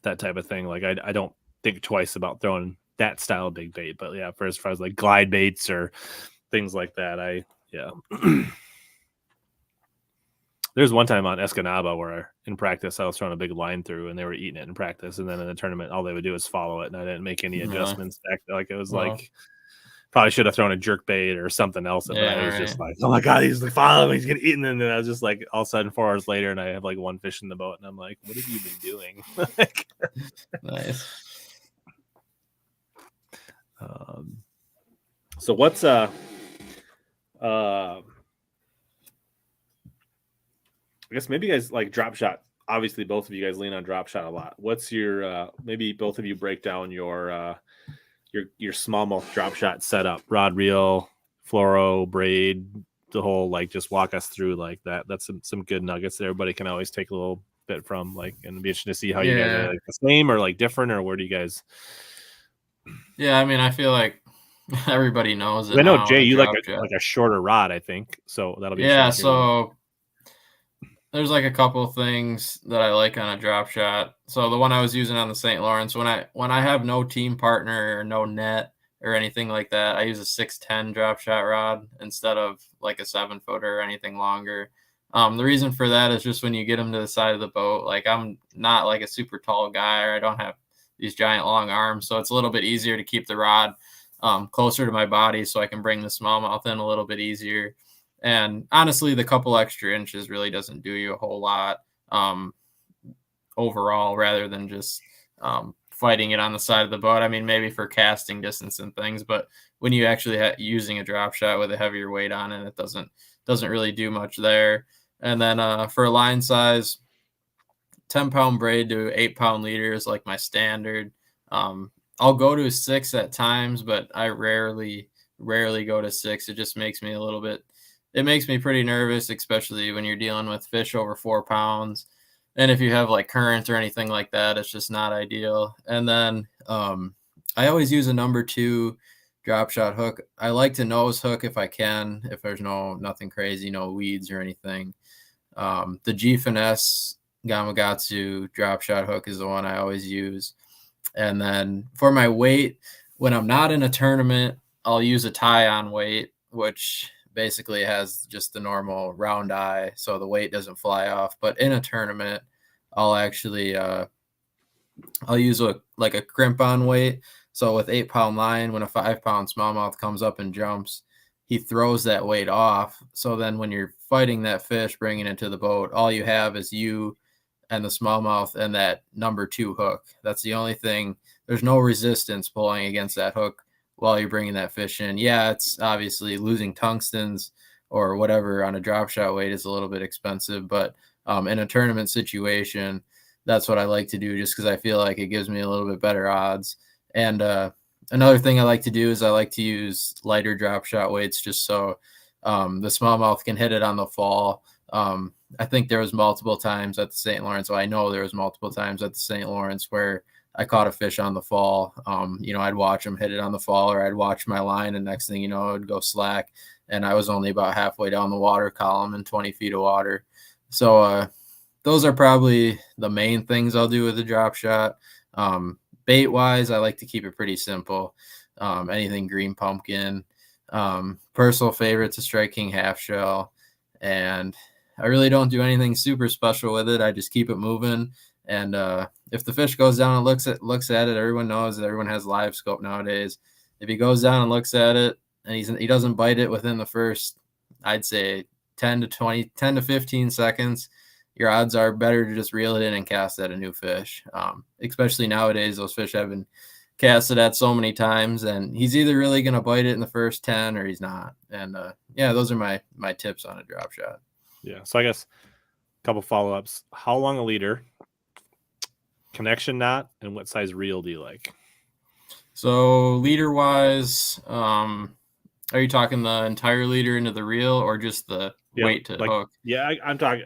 that type of thing. Like I don't think twice about throwing that style of big bait. But yeah, for as far as like glide baits or things like that, there's one time on Escanaba where in practice I was throwing a big line through and they were eating it in practice, and then in the tournament all they would do is follow it, and I didn't make any Really? adjustments. Like it was Well, like probably should have thrown a jerk bait or something else, but yeah, I was right. just like, oh my god, he's like following me, he's gonna eat, and then I was just like, all of a sudden 4 hours later, and I have like one fish in the boat, and I'm like, what have you been doing? Like, Nice. so what's I guess maybe you guys like drop shot. Obviously, both of you guys lean on drop shot a lot. What's your maybe both of you break down your smallmouth drop shot setup, rod reel, fluoro, braid, the whole, like, just walk us through like that. That's some good nuggets that everybody can always take a little bit from, like, and it'd be interesting to see how you guys are, like, the same or like different, or where do you guys? Yeah, I mean, I feel like everybody knows it. I know now, Jay, the you like drop shot. a shorter rod, I think, so that'll be Yeah, interesting to hear. so there's like a couple things that I like on a drop shot. So the one I was using on the St. Lawrence, when I have no team partner or no net or anything like that, I use a 610 drop shot rod instead of like a 7-footer or anything longer. The reason for that is just when you get them to the side of the boat, like I'm not like a super tall guy, or I don't have these giant long arms, so it's a little bit easier to keep the rod closer to my body so I can bring the smallmouth in a little bit easier. And honestly, the couple extra inches really doesn't do you a whole lot overall, rather than just fighting it on the side of the boat. I mean, maybe for casting distance and things, but when you actually using a drop shot with a heavier weight on it, it doesn't really do much there. And then for line size, 10-pound braid to 8-pound leader is like my standard. I'll go to 6 at times, but I rarely go to 6. It just makes me it makes me pretty nervous, especially when you're dealing with fish over 4 pounds. And if you have like currents or anything like that, it's just not ideal. And then I always use a number 2 drop shot hook. I like to nose hook if I can, if there's nothing crazy, no weeds or anything. The G Finesse Gamakatsu drop shot hook is the one I always use. And then for my weight, when I'm not in a tournament, I'll use a tie-on weight, which basically has just the normal round eye, so the weight doesn't fly off. But in a tournament, I'll actually I'll use a crimp-on weight. So with 8-pound line, when a 5-pound smallmouth comes up and jumps, he throws that weight off. So then when you're fighting that fish, bringing it to the boat, all you have is you and the smallmouth and that number 2 hook. That's the only thing. There's no resistance pulling against that hook while you're bringing that fish in. Yeah, it's obviously losing tungstens or whatever on a drop shot weight is a little bit expensive, but in a tournament situation, that's what I like to do just because I feel like it gives me a little bit better odds. And another thing I like to do is I like to use lighter drop shot weights just so the smallmouth can hit it on the fall. I think there was multiple times at the St. Lawrence. Well, I know there was multiple times at the St. Lawrence where I caught a fish on the fall. I'd watch him hit it on the fall, or I'd watch my line, and next thing you know, it would go slack. And I was only about halfway down the water column in 20 feet of water. So those are probably the main things I'll do with a drop shot. Bait wise, I like to keep it pretty simple. Anything green pumpkin. Personal favorite's a Strike King half shell. And I really don't do anything super special with it. I just keep it moving. And if the fish goes down and looks at it, everyone knows that everyone has live scope nowadays. If he goes down and looks at it and he doesn't bite it within the first, I'd say 10 to 15 seconds, your odds are better to just reel it in and cast at a new fish. Especially nowadays, those fish have been casted at so many times, and he's either really going to bite it in the first 10 or he's not. And those are my tips on a drop shot. Yeah. So I guess a couple follow-ups. How long a leader, connection knot, and what size reel do you like? So leader wise, are you talking the entire leader into the reel or just the weight to hook? Yeah, I'm talking.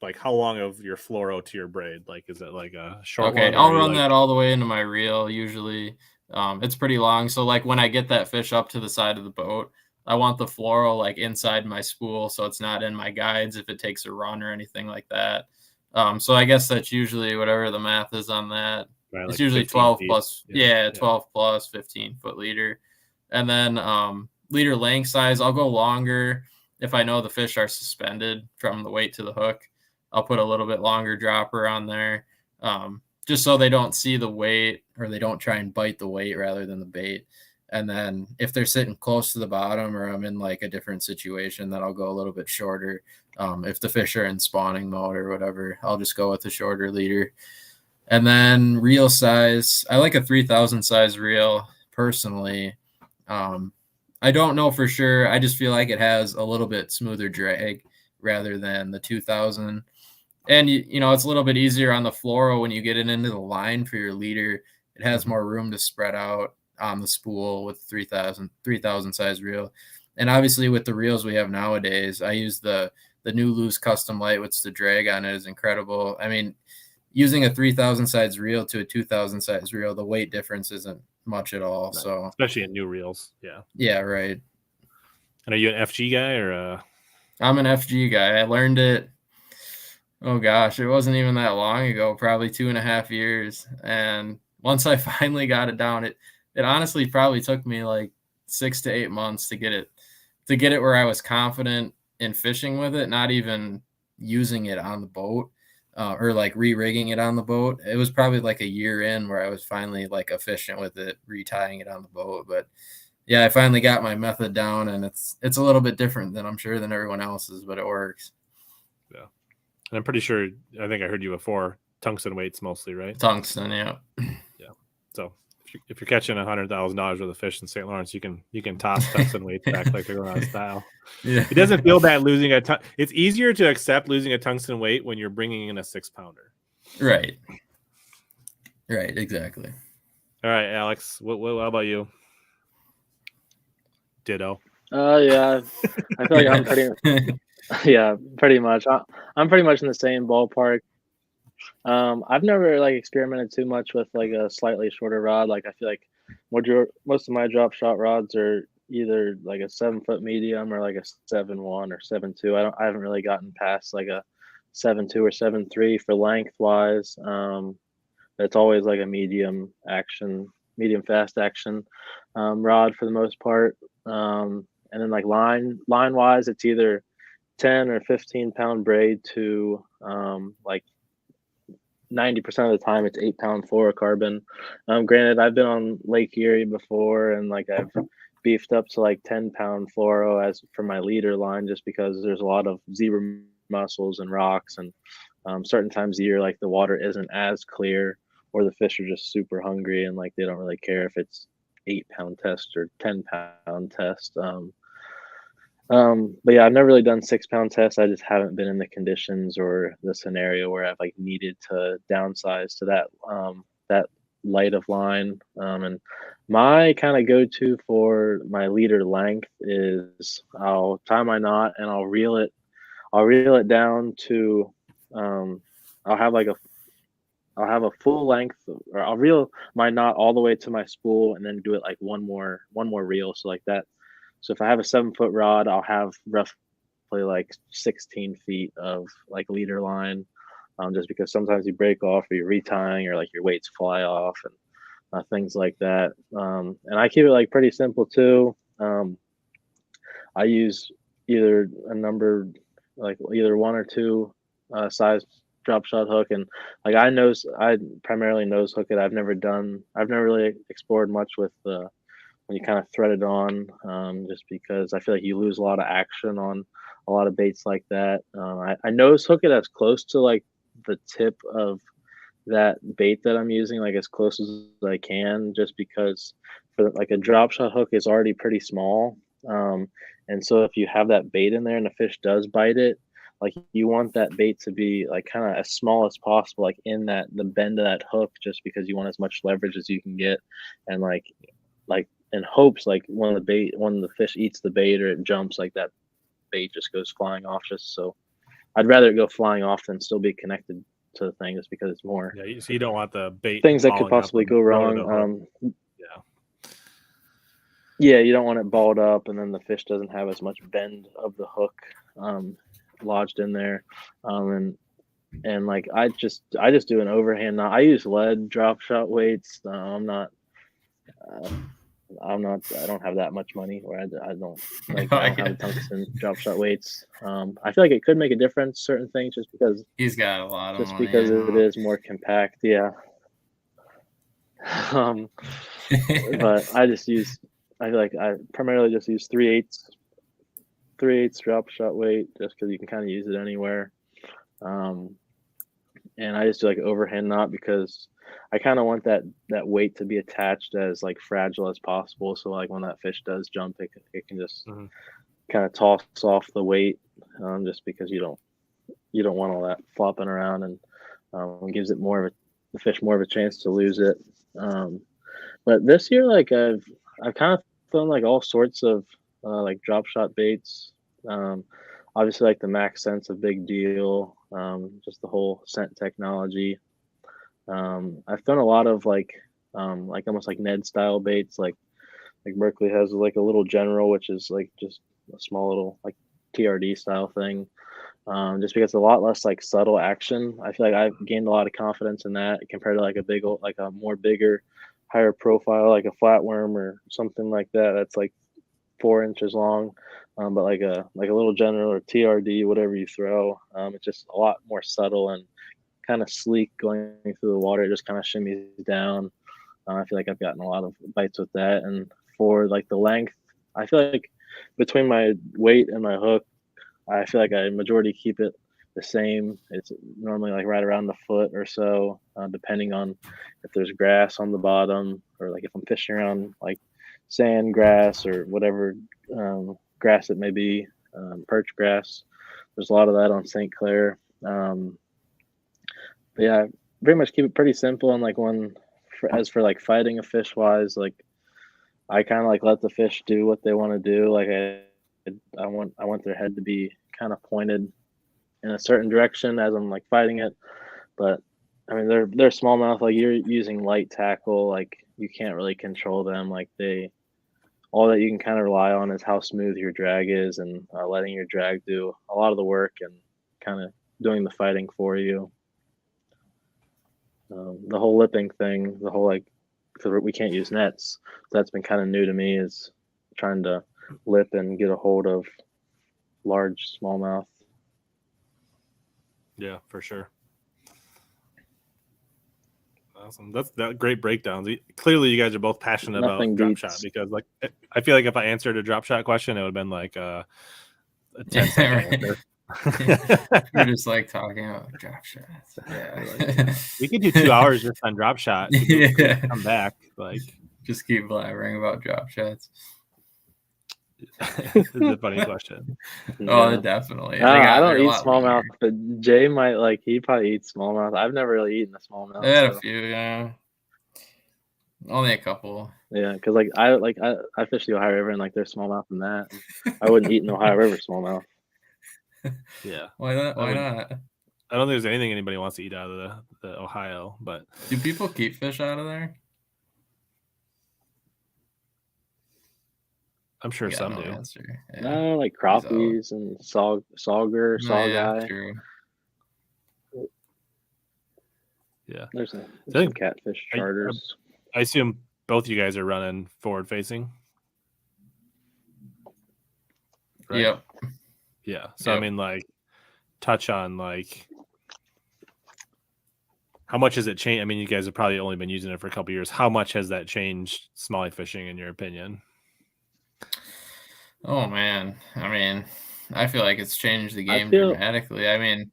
Like how long of your fluoro to your braid? Like, is it like a short? Okay, I'll run that all the way into my reel. Usually, it's pretty long. So like when I get that fish up to the side of the boat, I want the fluoro like inside my spool, so it's not in my guides if it takes a run or anything like that. So I guess that's usually whatever the math is on that. Right, it's like usually 12 feet. Plus, 12 plus 15-foot leader. And then leader length size, I'll go longer if I know the fish are suspended from the weight to the hook. I'll put a little bit longer dropper on there, just so they don't see the weight or they don't try and bite the weight rather than the bait. And then if they're sitting close to the bottom or I'm in like a different situation, then I'll go a little bit shorter. If the fish are in spawning mode or whatever, I'll just go with a shorter leader. And then reel size, I like a 3,000 size reel personally. I don't know for sure. I just feel like it has a little bit smoother drag rather than the 2,000. And, it's a little bit easier on the fluoro when you get it into the line for your leader. It has more room to spread out on the spool with 3,000 size reel. And obviously with the reels we have nowadays, I use the new loose custom light, which the drag on it is incredible. I mean, using a 3,000 size reel to a 2,000 size reel, the weight difference isn't much at all. Right. So especially in new reels. Yeah, right. And are you an FG guy or I'm an FG guy. I learned it. Oh gosh, it wasn't even that long ago, probably 2.5 years. And once I finally got it down, it honestly probably took me like 6 to 8 months to get it where I was confident in fishing with it, not even using it on the boat. Or like re-rigging it on the boat. It was probably like a year in where I was finally like efficient with it, retying it on the boat. But yeah, I finally got my method down, and it's a little bit different than I'm sure than everyone else's, but it works. Yeah, and I'm pretty sure. I think I heard you before. Tungsten weights mostly, right? Tungsten, yeah. Yeah. So if you're catching $100,000 worth of fish in St. Lawrence, you can toss tungsten weights back like they're going out of style. Yeah. It doesn't feel bad losing it's easier to accept losing a tungsten weight when you're bringing in a 6-pounder. Right, exactly. All right, Alex, what about you? Ditto. Yeah, I feel like I'm pretty much. I'm pretty much in the same ballpark. I've never like experimented too much with like a slightly shorter rod. Like I feel like most of my drop shot rods are either like a 7-foot medium or like a 7.1 or 7.2. I haven't really gotten past like a 7.2 or 7.3 for length wise. It's always like a medium fast action rod for the most part. And then like line wise, it's either 10 or 15 pound braid to like 90% of the time it's 8-pound fluorocarbon. Granted, I've been on Lake Erie before, and like I've beefed up to like 10-pound fluoro as for my leader line, just because there's a lot of zebra mussels and rocks, and certain times of the year like the water isn't as clear, or the fish are just super hungry and like they don't really care if it's 8-pound test or 10-pound test. But yeah, I've never really done 6-pound tests. I just haven't been in the conditions or the scenario where I've like needed to downsize to that light of line. And my kind of go-to for my leader length is I'll tie my knot and I'll reel it down to I'll have like a full length, or I'll reel my knot all the way to my spool and then do it like one more reel. So like that. So if I have a 7-foot rod, I'll have roughly like 16 feet of like leader line, just because sometimes you break off or you're retying or like your weights fly off and things like that. And I keep it like pretty simple too. I use either a number, like either 1 or 2 size drop shot hook, and like I primarily nose hook it. I've never really explored much with when you kind of thread it on, just because I feel like you lose a lot of action on a lot of baits like that. I nose hook it as close to like the tip of that bait that I'm using, like as close as I can, just because for like a drop shot hook is already pretty small. And so if you have that bait in there and the fish does bite it, like you want that bait to be like kind of as small as possible, like in the bend of that hook, just because you want as much leverage as you can get, and like in hopes like when the fish eats the bait or it jumps, like that bait just goes flying off. Just so I'd rather it go flying off than still be connected to the thing, just because it's more So you don't want the bait things that could possibly go wrong. Yeah, you don't want it balled up and then the fish doesn't have as much bend of the hook lodged in there. And like I just do an overhand knot. I use lead drop shot weights. I don't have that much money where I don't have tungsten drop shot weights. I feel like it could make a difference, certain things, just because he's got a lot of just money, because it is more compact. Yeah. But I feel like I primarily just use 3/8 drop shot weight, just because you can kind of use it anywhere. And I just do like overhand knot because I kind of want that weight to be attached as like fragile as possible. So like when that fish does jump, it can just kind of toss off the weight, just because you don't want all that flopping around, and it gives it the fish more of a chance to lose it. But this year, like I've kind of thrown like all sorts of like drop shot baits. Obviously, like the Max Sense, a big deal. Just the whole scent technology. I've done a lot of like almost like Ned style baits, like Berkeley has like a little General, which is like just a small little like TRD style thing. Just because it's a lot less like subtle action. I feel like I've gained a lot of confidence in that compared to like a bigger, higher profile, like a flatworm or something like that. That's like 4 inches long. But like a little General or TRD, whatever you throw, it's just a lot more subtle and kind of sleek going through the water. It just kind of shimmies down. I feel like I've gotten a lot of bites with that. And for like the length, I feel like between my weight and my hook, I feel like I majority keep it the same. It's normally like right around the foot or so, depending on if there's grass on the bottom, or like if I'm fishing around like sand grass or whatever grass it may be, perch grass. There's a lot of that on St. Clair. But yeah, pretty much keep it pretty simple. And like as for like fighting a fish wise, like I kind of like let the fish do what they want to do. Like I want their head to be kind of pointed in a certain direction as I'm like fighting it. But I mean, they're smallmouth. Like you're using light tackle. Like you can't really control them. Like all that you can kind of rely on is how smooth your drag is, and letting your drag do a lot of the work and kind of doing the fighting for you. The whole lipping thing, the whole like, because we can't use nets, that's been kind of new to me, is trying to lip and get a hold of large smallmouth. Yeah, for sure. Awesome. That's great breakdowns. Clearly, you guys are both passionate about drop shot, because like I feel like if I answered a drop shot question, it would have been like a 10-second answer. We're just like talking about drop shots. Yeah. We could do 2 hours just on drop shot. Yeah. Come back, like just keep blabbering about drop shots. It's a funny question. Oh, definitely. I don't They're a eat lot smallmouth, leaner. but Jay might like. He probably eats smallmouth. I've never really eaten a smallmouth. They had a So. few, yeah. Only a couple. Yeah, because I fish the Ohio River and like there's smallmouth in that. I wouldn't eat an Ohio River smallmouth. Yeah. Why not? Why not? I don't think there's anything anybody wants to eat out of the Ohio, but Do people keep fish out of there? I'm sure Yeah, some no do. answer. Yeah. No, like crappies and sauger, sawguy. True. Yeah. There's some catfish charters. I assume both you guys are running forward facing. Right? Yep. Yeah. So I mean, like, touch on like how much has it changed? I mean, you guys have probably only been using it for a couple of years. How much has that changed smallie fishing, in your opinion? Oh man, I mean, I feel like it's changed the game dramatically. I mean,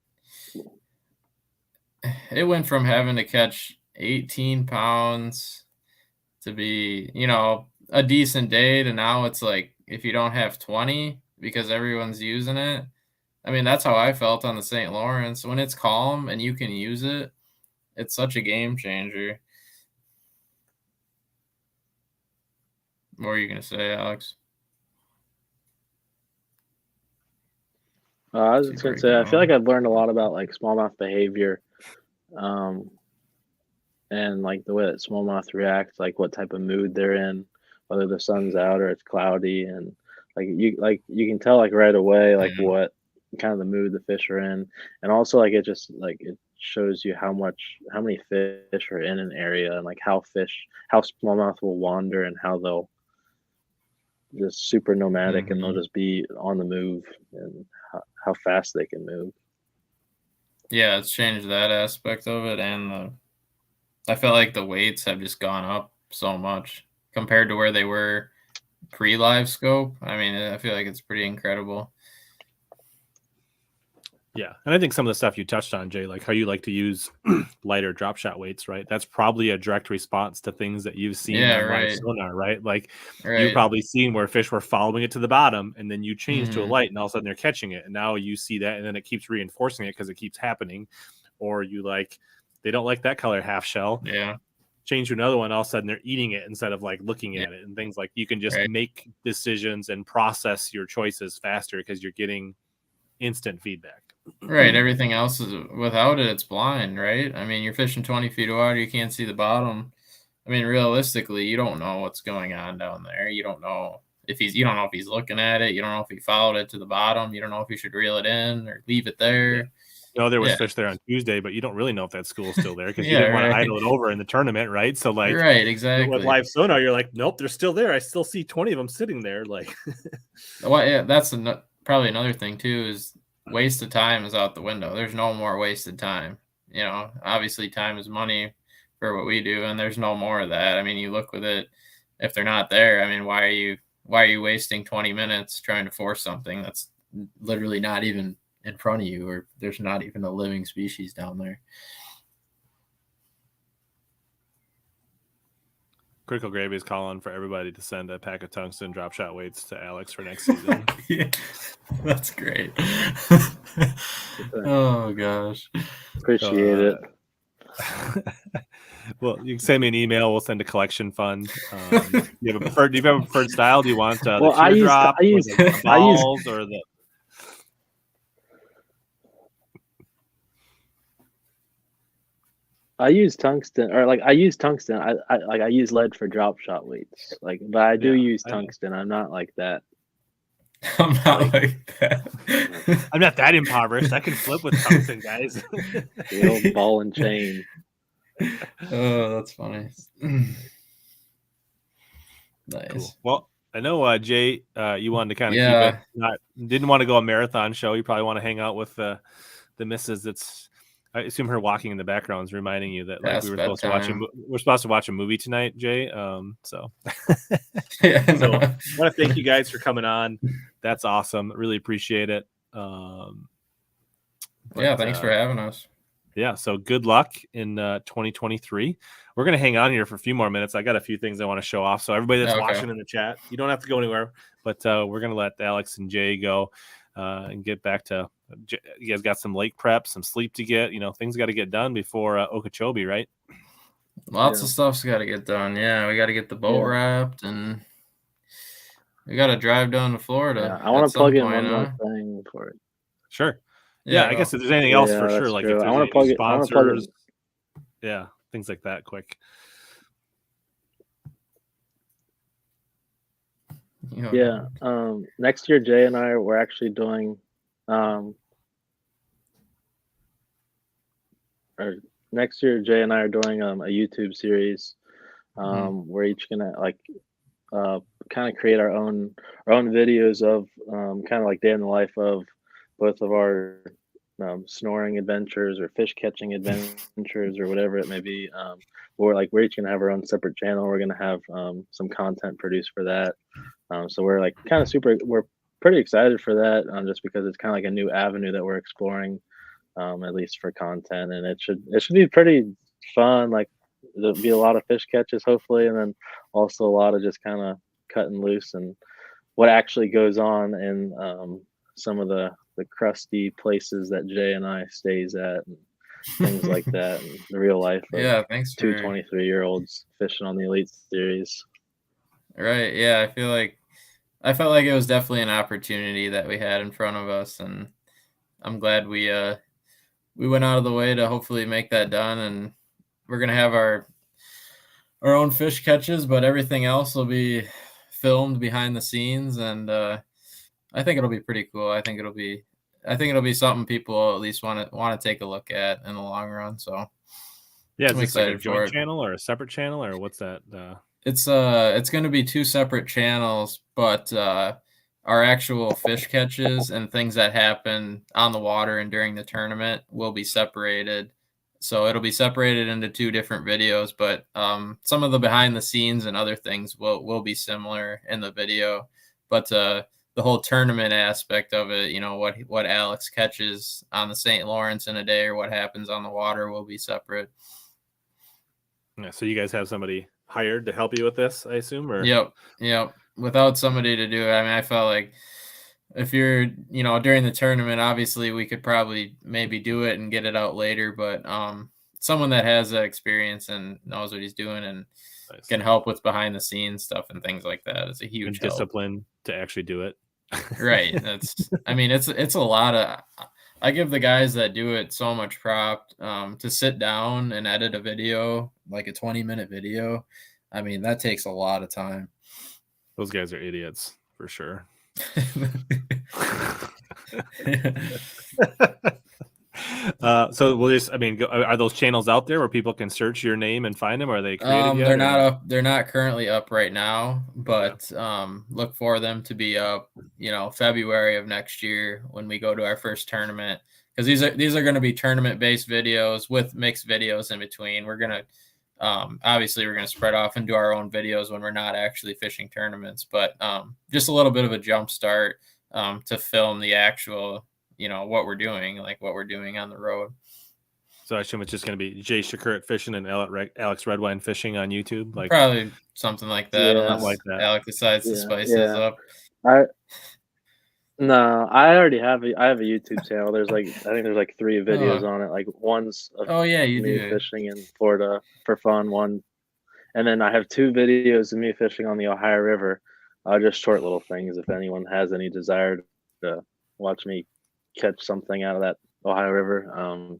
it went from having to catch 18 pounds to be, a decent day to now it's like if you don't have 20 because everyone's using it. I mean, that's how I felt on the St. Lawrence. When it's calm and you can use it, it's such a game changer. What are you going to say, Alex? I was just going to say, I feel like I've learned a lot about like smallmouth behavior, and like the way that smallmouth reacts, like what type of mood they're in, whether the sun's out or it's cloudy, and you can tell like right away like what kind of the mood the fish are in, and also like it shows you how many fish are in an area, and like how smallmouth will wander and how they'll just super nomadic and they'll just be on the move and how fast they can move. Yeah, it's changed that aspect of it, and I felt like the weights have just gone up so much compared to where they were pre-live scope. I mean, I feel like it's pretty incredible. Yeah, and I think some of the stuff you touched on, Jay, like how you like to use lighter drop shot weights, right? That's probably a direct response to things that you've seen on live sonar, right? Like you've probably seen where fish were following it to the bottom, and then you change to a light, and all of a sudden they're catching it, and now you see that, and then it keeps reinforcing it because it keeps happening. Or you they don't like that color half shell. Yeah. Change to another one, all of a sudden they're eating it instead of like looking at it, and things like you can just make decisions and process your choices faster because you're getting instant feedback. Right. Everything else is without it, it's blind, right? I mean, you're fishing 20 feet of water, you can't see the bottom. I mean, realistically, you don't know what's going on down there. You don't know if he's looking at it. You don't know if he followed it to the bottom. You don't know if you should reel it in or leave it there. Yeah. No, there was fish there on Tuesday, but you don't really know if that school's still there because you didn't want to idle it over in the tournament, right? So like, exactly. With live sonar, you're like, nope, they're still there. I still see 20 of them sitting there. Like, well, yeah, that's probably another thing too is waste of time is out the window. There's no more wasted time. Obviously time is money for what we do, and there's no more of that. I mean, you look with it, if they're not there, I mean, why are you wasting 20 minutes trying to force something that's literally not even in front of you, or there's not even a living species down there? Critical Gravy is calling for everybody to send a pack of tungsten drop shot weights to Alex for next season. Yeah, that's great. Oh gosh, appreciate it. Well, you can send me an email. We'll send a collection fund. Do you have a preferred style? Do you want the teardrop, the balls, or the? I use tungsten, or like I use tungsten. I use lead for drop shot weights. Like, but I do use tungsten. I'm not like that. I'm not like that. I'm not that impoverished. I can flip with tungsten, guys. The old ball and chain. Oh, that's funny. Nice. Cool. Well, I know Jay, you wanted to kind of keep it. Didn't want to go a marathon show. You probably want to hang out with the missus. I assume her walking in the background is reminding you that like we were supposed to watch a movie tonight, Jay. So I want to thank you guys for coming on. That's awesome. Really appreciate it. Thanks for having us. Yeah, so good luck in 2023. We're going to hang on here for a few more minutes. I got a few things I want to show off. So everybody that's watching in the chat, you don't have to go anywhere, but we're going to let Alex and Jay go and get back to you guys got some lake prep, some sleep to get, things got to get done before Okeechobee, right? Lots of stuff's got to get done. Yeah, we got to get the boat wrapped, and we got to drive down to Florida. Yeah, I want to plug in one more thing for it. Sure. Yeah, I guess if there's anything else for sure, like if there's any sponsors, things like that, quick. Yeah. Next year, Jay and I we're actually doing, next year Jay and I are doing a YouTube series. We're each gonna kind of create our own videos of kind of like day in the life of both of our snoring adventures or fish catching adventures or whatever it may be. We're each gonna have our own separate channel. We're gonna have some content produced for that. So we're we're pretty excited for that, just because it's kind of like a new avenue that we're exploring, at least for content, and it should be pretty fun. Like there'll be a lot of fish catches hopefully, and then also a lot of just kind of cutting loose and what actually goes on in some of the crusty places that Jay and I stays at and things like that, and the real life of thanks two 23-year-olds fishing on the Elite Series. Right. Yeah, I felt like it was definitely an opportunity that we had in front of us, and I'm glad we went out of the way to hopefully make that done. And we're gonna have our own fish catches, but everything else will be filmed behind the scenes, and I think it'll be pretty cool. I think it'll be something people at least want to take a look at in the long run. So yeah, is this like a joint channel or a separate channel, or what's that? It's going to be two separate channels, but our actual fish catches and things that happen on the water and during the tournament will be separated. So it'll be separated into two different videos, but some of the behind the scenes and other things will be similar in the video. But the whole tournament aspect of it, what Alex catches on the St. Lawrence in a day or what happens on the water will be separate. Yeah, so you guys have somebody hired to help you with this, I assume? Or Yep. Without somebody to do it, I mean, I felt like if you're, during the tournament, obviously we could probably maybe do it and get it out later, but someone that has that experience and knows what he's doing and can help with behind the scenes stuff and things like that is a huge help. Discipline to actually do it. Right. It's a lot of. I give the guys that do it so much prop to sit down and edit a video, like a 20-minute video. I mean, that takes a lot of time. Those guys are idiots for sure. So we'll just, are those channels out there where people can search your name and find them? Or are they created yet? They're not up. They're not currently up right now, but look for them to be up, February of next year when we go to our first tournament. Because these are going to be tournament-based videos with mixed videos in between. We're going to obviously we're going to spread off and do our own videos when we're not actually fishing tournaments, but just a little bit of a jump start to film the actual, what we're doing, like what we're doing on the road. So I assume it's just going to be Jay Shikurat Fishing and Alex Redwine Fishing on YouTube, like probably something like that. Yeah, something like that. Alex decides to spice this up. I already have I have a YouTube channel. I think there's 3 videos on it. Like one's of me fishing in Florida for fun, one, and then I have 2 videos of me fishing on the Ohio River. Just short little things. If anyone has any desire to watch me catch something out of that Ohio River,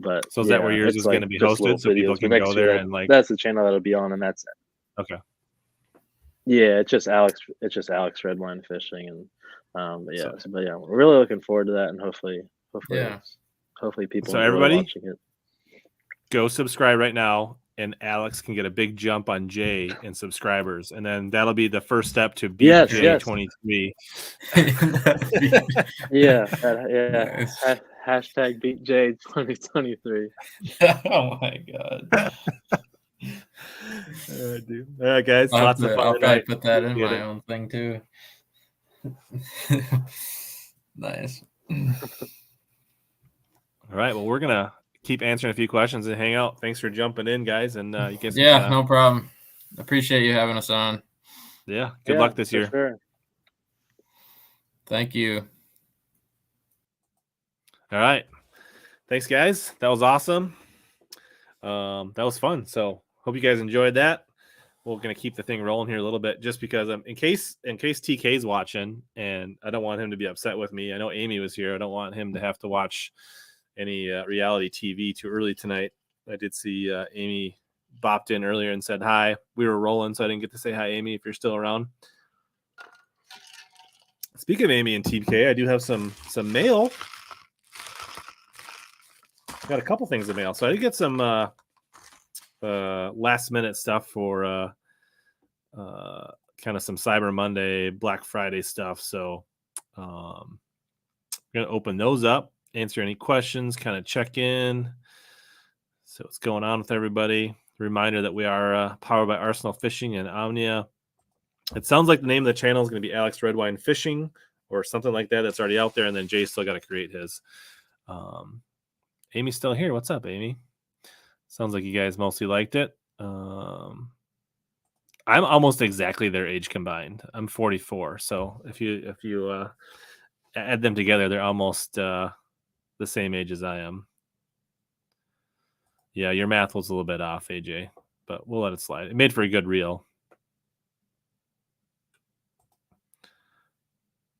but so is that where yours is going to be hosted, so people can go there and that's the channel that'll be on, and that's it. Okay. Yeah, it's just Alex Redwine Fishing, and we're really looking forward to that, and hopefully people everybody watching it. Go subscribe right now, and Alex can get a big jump on Jay in subscribers, and then that'll be the first step to beat Jay 23. Hashtag beat Jay 2023. Oh my god. Dude. All right, guys. Lots of fun. I'll probably put that in my own thing too. Nice. All right. Well, we're gonna keep answering a few questions and hang out. Thanks for jumping in, guys. And you guys, Yeah, no problem. Appreciate you having us on. Yeah, good luck this year. Sure. Thank you. All right, thanks, guys. That was awesome. That was fun. So hope you guys enjoyed that. We're gonna keep the thing rolling here a little bit, just because in case TK's watching, and I don't want him to be upset with me. I know Amy was here. I don't want him to have to watch any reality TV too early tonight. I did see Amy bopped in earlier and said hi. We were rolling, so I didn't get to say hi, Amy, if you're still around. Speaking of Amy and TK, I do have some mail. Got a couple things in mail. So I did get some last minute stuff for kind of some Cyber Monday, Black Friday stuff. So I'm going to open those up, answer any questions, kind of check in. So what's going on with everybody? Reminder that we are powered by Arsenal Fishing and Omnia. It sounds like the name of the channel is going to be Alex Redwine Fishing or something like that. That's already out there. And then Jay's still got to create his. Amy's still here. What's up, Amy? Sounds like you guys mostly liked it. I'm almost exactly their age combined. I'm 44. So if you add them together, they're almost the same age as I am. Yeah, your math was a little bit off, AJ, but we'll let it slide. It made for a good reel.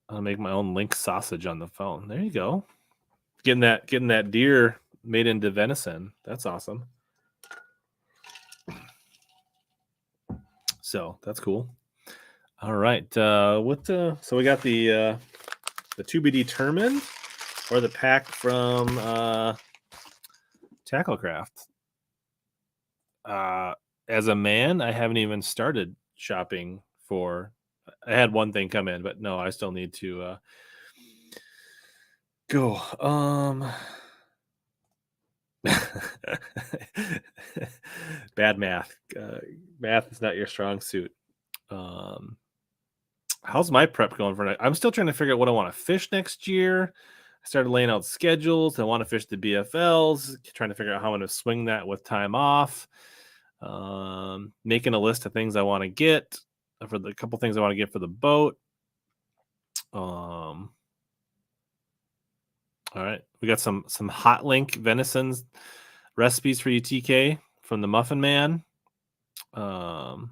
I'll make my own link sausage on the phone. There you go. Getting that deer made into venison. That's awesome. So that's cool. All right. So we got the to be determined or the pack from Tacklecraft. As a man, I haven't even started shopping for. I had one thing come in, but no, I still need to go. Bad math. Math is not your strong suit. How's my prep going for next? I'm still trying to figure out what I want to fish next year. I started laying out schedules. I want to fish the BFLs, trying to figure out how I'm going to swing that with time off. Making a list of things I want to get for the couple things I want to get for the boat. All right, we got some hot link venison recipes for you, TK, from the Muffin Man. What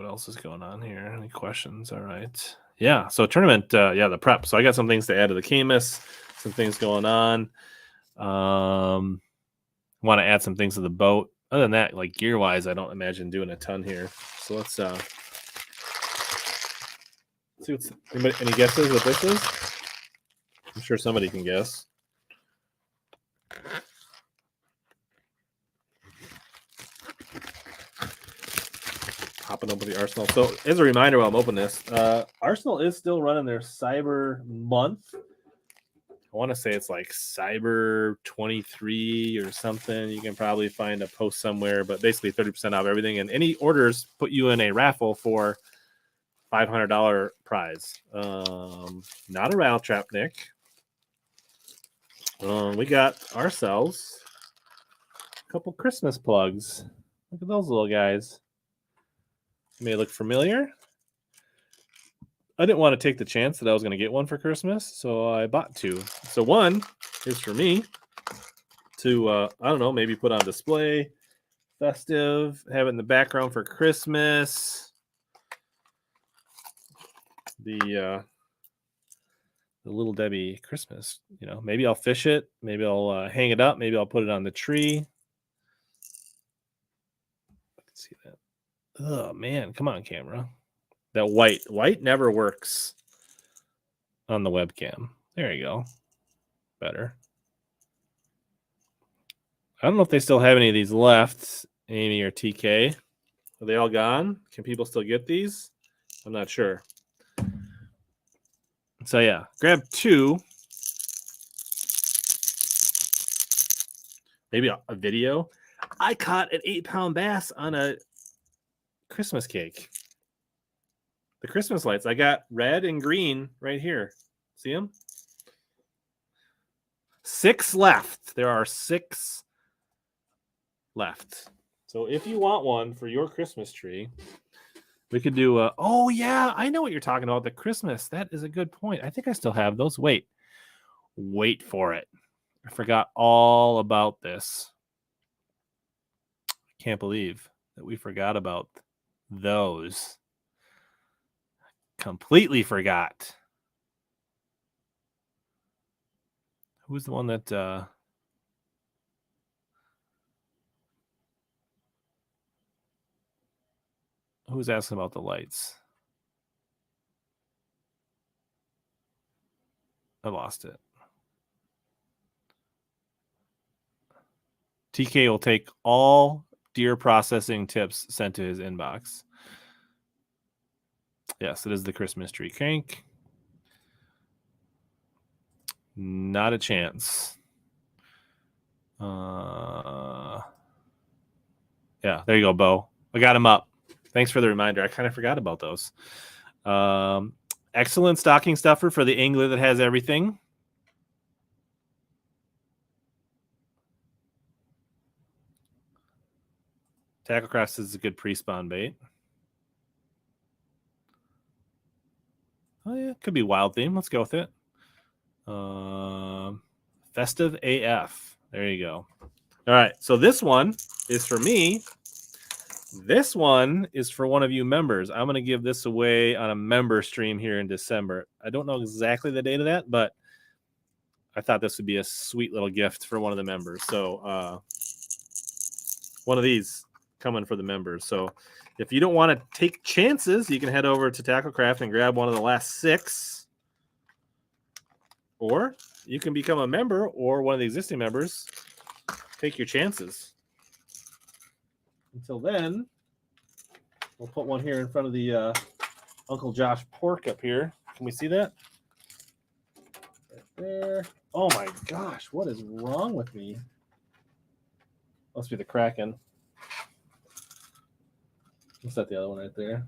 else is going on here? Any questions? All right. Yeah. So tournament, the prep. So I got some things to add to the Camus, some things going on. Want to add some things to the boat. Other than that, like gear wise, I don't imagine doing a ton here. So let's see what's any guesses what this is? I'm sure somebody can guess. Popping open the Arsenal. So as a reminder while I'm opening this, Arsenal is still running their Cyber Month. I want to say it's like Cyber 23 or something. You can probably find a post somewhere, but basically 30% off everything. And any orders put you in a raffle for $500 prize. Not a rattle trap, Nick. We got ourselves a couple Christmas plugs. Look at those little guys. May look familiar. I didn't want to take the chance that I was going to get one for Christmas, so I bought two. So one is for me to, I don't know, maybe put on display, festive, have it in the background for Christmas. The Little Debbie Christmas, maybe I'll fish it, maybe I'll hang it up, maybe I'll put it on the tree. I can see that. Oh man, come on, camera. That white never works on the webcam. There you go. Better. I don't know if they still have any of these left, Amy or TK. Are they all gone? Can people still get these? I'm not sure. So yeah, grab two. Maybe a video. I caught an 8-pound bass on a Christmas cake. The Christmas lights. I got red and green right here. See them? 6 left. There are 6 left. So if you want one for your Christmas tree, we could do a... Oh, yeah. I know what you're talking about. The Christmas. That is a good point. I think I still have those. Wait for it. I forgot all about this. I can't believe that we forgot about those. Completely forgot. Who's the one that who's asking about the lights? I lost it. TK will take all deer processing tips sent to his inbox. Yes, it is the Christmas tree crank. Not a chance. Yeah, there you go, Bo. I got him up. Thanks for the reminder. I kind of forgot about those. Excellent stocking stuffer for the angler that has everything. Tacklecraft is a good pre-spawn bait. Oh, yeah. Could be wild theme. Let's go with it. Festive AF. There you go. All right. So this one is for me. This one is for one of you members. I'm going to give this away on a member stream here in December. I don't know exactly the date of that, but I thought this would be a sweet little gift for one of the members. So one of these coming for the members. So if you don't want to take chances, you can head over to Tacklecraft and grab one of the last 6. Or you can become a member or one of the existing members. Take your chances. Until then, we'll put one here in front of the Uncle Josh pork up here. Can we see that? Right there. Oh my gosh, what is wrong with me? Must be the Kraken. We'll set the other one right there.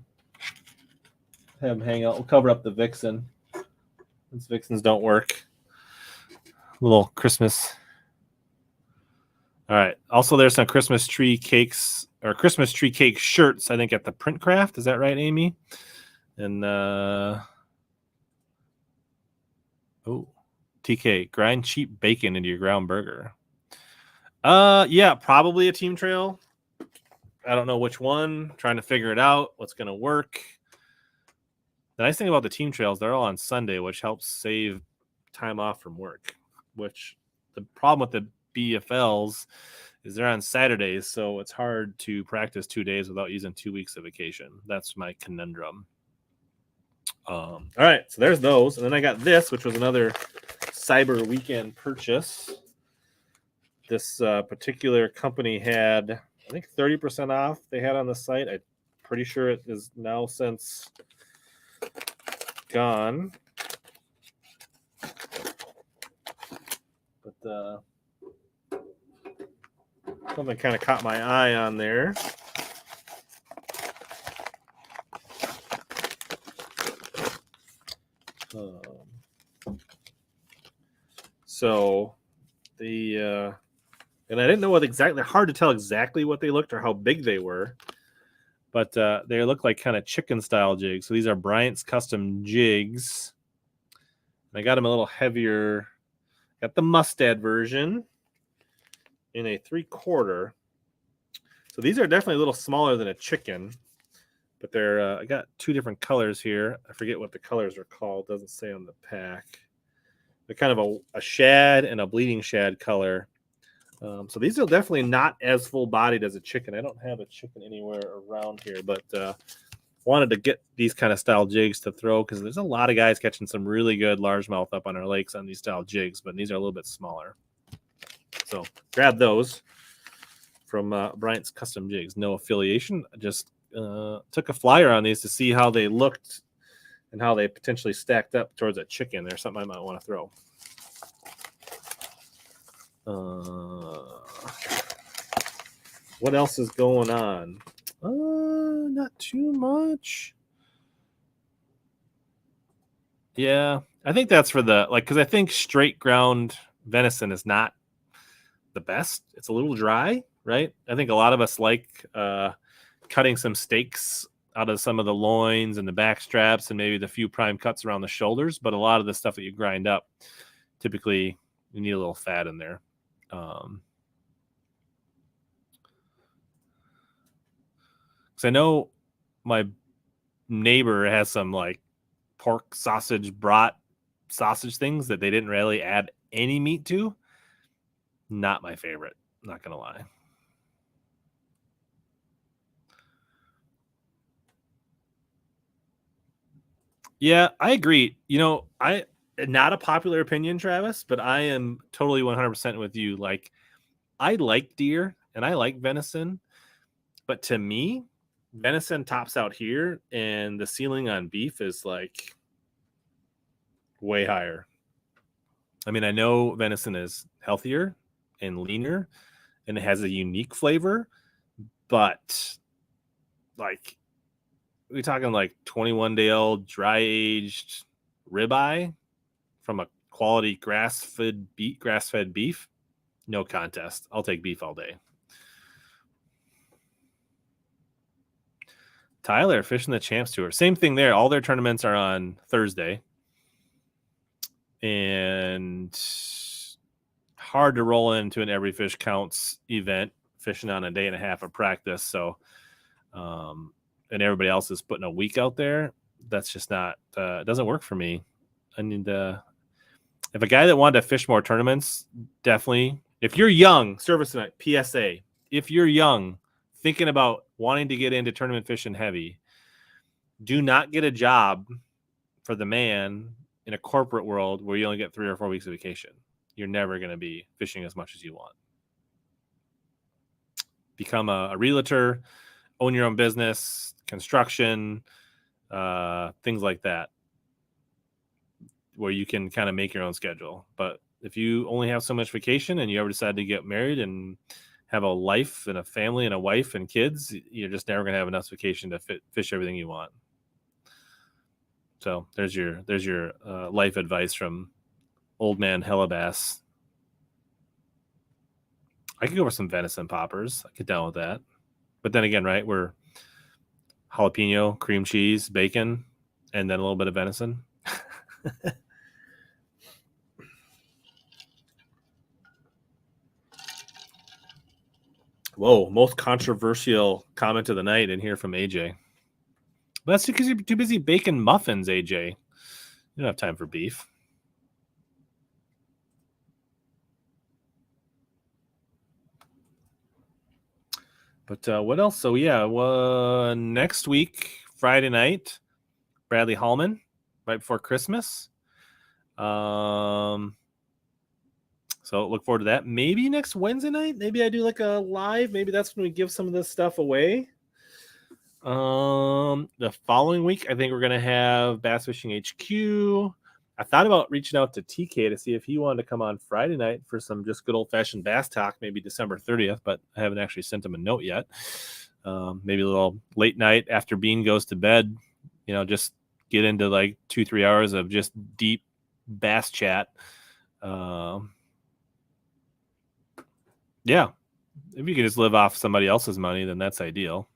Have him hang out. We'll cover up the Vixen. These Vixens don't work. Little Christmas. All right. Also, there's some Christmas tree cakes or Christmas tree cake shirts, I think, at the Print Craft. Is that right, Amy? And TK, grind cheap bacon into your ground burger. Yeah, probably a Team Trail. I don't know which one. Trying to figure it out. What's going to work. The nice thing about the Team Trails, they're all on Sunday, which helps save time off from work. Which the problem with the BFLs is they're on Saturdays, so it's hard to practice 2 days without using 2 weeks of vacation. That's my conundrum. All right, so there's those. And then I got this, which was another Cyber Weekend purchase. This particular company had, I think, 30% off they had on the site. I'm pretty sure it is now since gone. But something kind of caught my eye on there. So the and I didn't know what exactly, hard to tell exactly what they looked or how big they were, but they look like kind of chicken style jigs. So these are Bryant's custom jigs. I got them a little heavier. Got the Mustad version in a 3/4. So these are definitely a little smaller than a chicken, but they're I got 2 different colors here. I forget what the colors are called. It doesn't say on the pack. They're kind of a shad and a bleeding shad color. So these are definitely not as full bodied as a chicken. I don't have a chicken anywhere around here, but wanted to get these kind of style jigs to throw because there's a lot of guys catching some really good largemouth up on our lakes on these style jigs, but these are a little bit smaller. So grab those from Bryant's Custom Jigs. No affiliation. I just took a flyer on these to see how they looked and how they potentially stacked up towards a chicken. There's something I might want to throw. What else is going on? Not too much. Yeah, I think that's for the because I think straight ground venison is not the best. It's a little dry, right? I think a lot of us like cutting some steaks out of some of the loins and the back straps and maybe the few prime cuts around the shoulders, but a lot of the stuff that you grind up, typically you need a little fat in there. Because I know my neighbor has some like pork sausage brat sausage things that they didn't really add any meat to. Not my favorite, not gonna lie. Yeah, I agree. I not a popular opinion, Travis, but I am totally 100% with you. Like, I like deer and I like venison, but to me, venison tops out here, and the ceiling on beef is like way higher. I mean, I know venison is healthier and leaner, and it has a unique flavor, but like, we're talking like 21-day-old dry aged ribeye from a quality grass-fed beef, no contest. I'll take beef all day. Tyler, Fishing the Champs Tour. Same thing there. All their tournaments are on Thursday. And hard to roll into an every fish counts event, fishing on a day and a half of practice. So, and everybody else is putting a week out there. That's just not, it doesn't work for me. I need if a guy that wanted to fish more tournaments, definitely, if you're young, service tonight, PSA, if you're young, thinking about wanting to get into tournament fishing heavy, do not get a job for the man in a corporate world where you only get 3 or 4 weeks of vacation. You're never going to be fishing as much as you want. Become a realtor, own your own business, construction, things like that, where you can kind of make your own schedule. But if you only have so much vacation and you ever decide to get married and have a life and a family and a wife and kids, you're just never going to have enough vacation to fish everything you want. So there's your life advice from old man HellaBass. I could go for some venison poppers. I get down with that. But then again, right, we're jalapeno, cream cheese, bacon, and then a little bit of venison. Whoa, most controversial comment of the night in here from AJ. But that's because you're too busy baking muffins, AJ. You don't have time for beef. But what else? So, yeah, next week, Friday night, Bradley Hallman, right before Christmas. So look forward to that. Maybe next Wednesday night, maybe I do like a live. Maybe that's when we give some of this stuff away. The following week, I think we're gonna have Bass Fishing HQ. I thought about reaching out to TK to see if he wanted to come on Friday night for some just good old fashioned bass talk, maybe December 30th, but I haven't actually sent him a note yet. Maybe a little late night after Bean goes to bed, just get into like 2-3 hours of just deep bass chat. Yeah, if you can just live off somebody else's money, then that's ideal.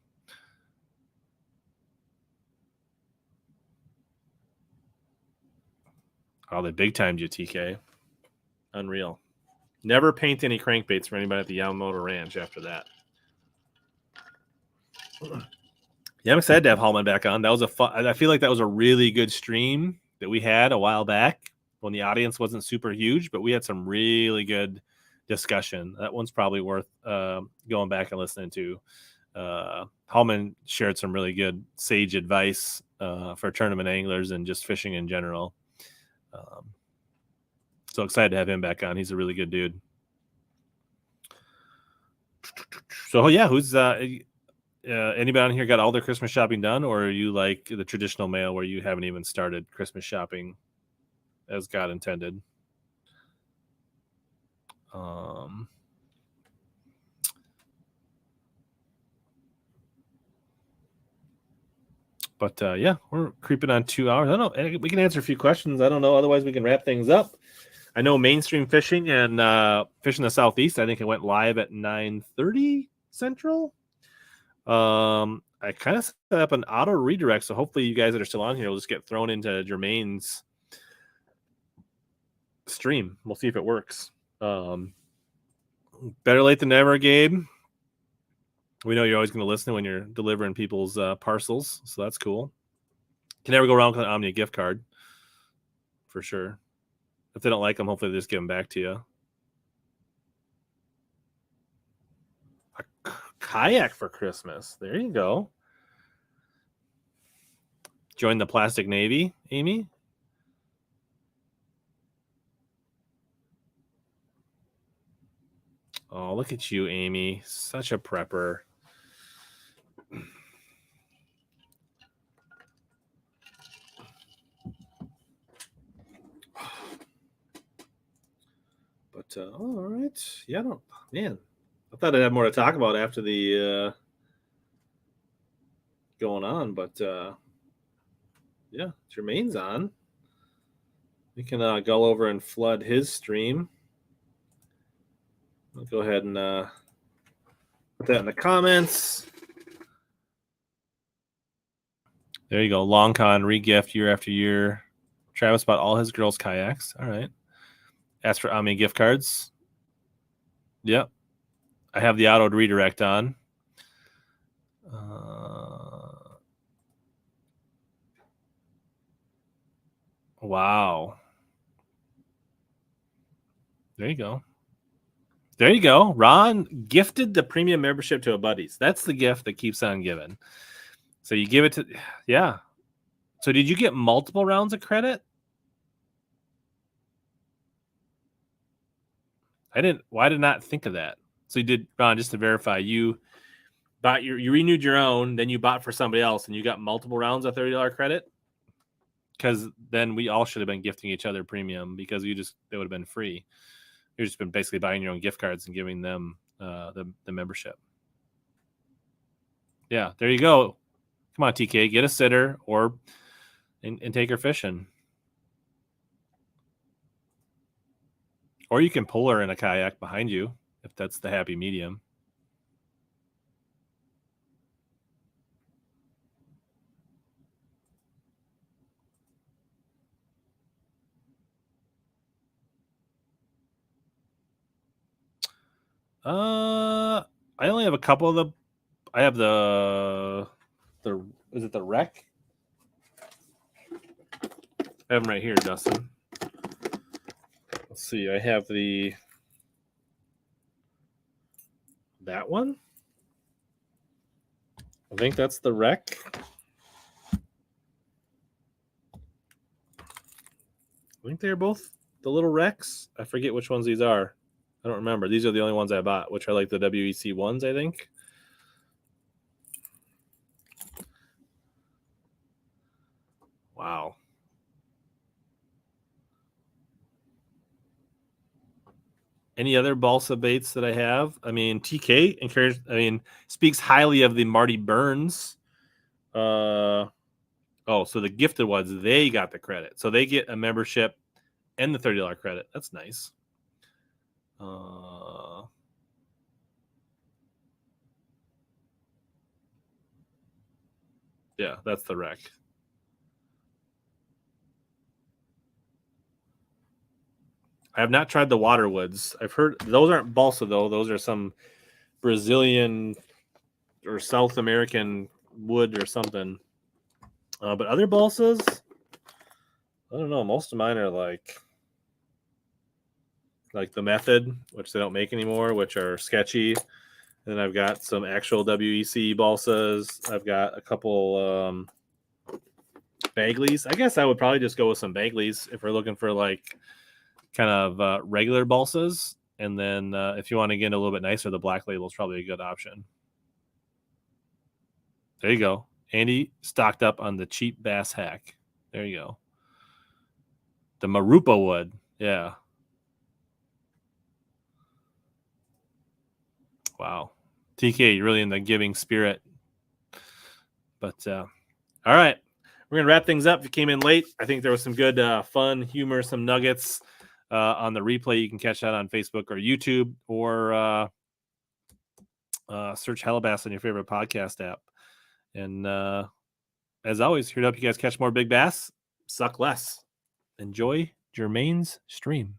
Oh, they big timed you, TK. Unreal. Never paint any crankbaits for anybody at the Yamamoto Ranch after that. Yeah, I'm excited to have Hallman back on. That was I feel like that was a really good stream that we had a while back when the audience wasn't super huge, but we had some really good discussion. That one's probably worth going back and listening to. Hallman shared some really good sage advice for tournament anglers and just fishing in general. So excited to have him back on. He's a really good dude. So yeah, who's anybody on here got all their Christmas shopping done, or are you like the traditional mail where you haven't even started Christmas shopping as God intended? But yeah, we're creeping on 2 hours. I don't know. We can answer a few questions. I don't know. Otherwise, we can wrap things up. I know mainstream fishing and fishing the Southeast. I think it went live at 9:30 Central. I kind of set up an auto redirect, so hopefully you guys that are still on here will just get thrown into Jermaine's stream. We'll see if it works. Better late than never, Gabe. We know you're always going to listen when you're delivering people's parcels, so that's cool. Can never go wrong with an Omnia gift card, for sure. If they don't like them, hopefully they just give them back to you. A kayak for Christmas. There you go. Join the Plastic Navy, Amy. Oh, look at you, Amy. Such a prepper. But all right. Yeah, man. I thought I'd have more to talk about after the going on, but yeah, Jermaine's on. We can go over and flood his stream. I'll go ahead and put that in the comments. There you go. Long con regift year after year. Travis bought all his girls' kayaks. All right. Ask for Omni gift cards. Yep. I have the auto redirect on. Wow. There you go. There you go. Ron gifted the premium membership to a buddies. That's the gift that keeps on giving. So you give it to, yeah. So did you get multiple rounds of credit? Why did I not think of that? So you did, Ron, just to verify, you renewed your own, then you bought for somebody else, and you got multiple rounds of $30 credit? Because then we all should have been gifting each other premium because they would have been free. You've just been basically buying your own gift cards and giving them the membership. Yeah, there you go. Come on, TK, get a sitter and take her fishing. Or you can pull her in a kayak behind you if that's the happy medium. I only have a couple of the. I have the. Is it the wreck? I have them right here, Dustin. Let's see. I have that one. I think that's the wreck. I think they're both the little wrecks. I forget which ones these are. I don't remember. These are the only ones I bought, which are like the WEC ones, I think. Wow. Any other balsa baits that I have? I mean, TK speaks highly of the Marty Burns. So the gifted ones, they got the credit. So they get a membership and the $30 credit. That's nice. Yeah, that's the wreck. I have not tried the Waterwoods. I've heard those aren't balsa though. Those are some Brazilian or South American wood or something. But other balsas, I don't know. Most of mine are like the Method, which they don't make anymore, which are sketchy. And then I've got some actual WEC balsas. I've got a couple Bagleys. I guess I would probably just go with some Bagleys if we're looking for like kind of regular balsas. And then if you want to get a little bit nicer, the Black Label is probably a good option. There you go. Andy stocked up on the cheap bass hack. There you go. The Marupa wood. Yeah. Wow. TK, you're really in the giving spirit. But All right. We're going to wrap things up. If you came in late, I think there was some good fun, humor, some nuggets on the replay. You can catch that on Facebook or YouTube, or search HellaBass on your favorite podcast app. And as always, here to help you guys catch more big bass, suck less. Enjoy Jermaine's stream.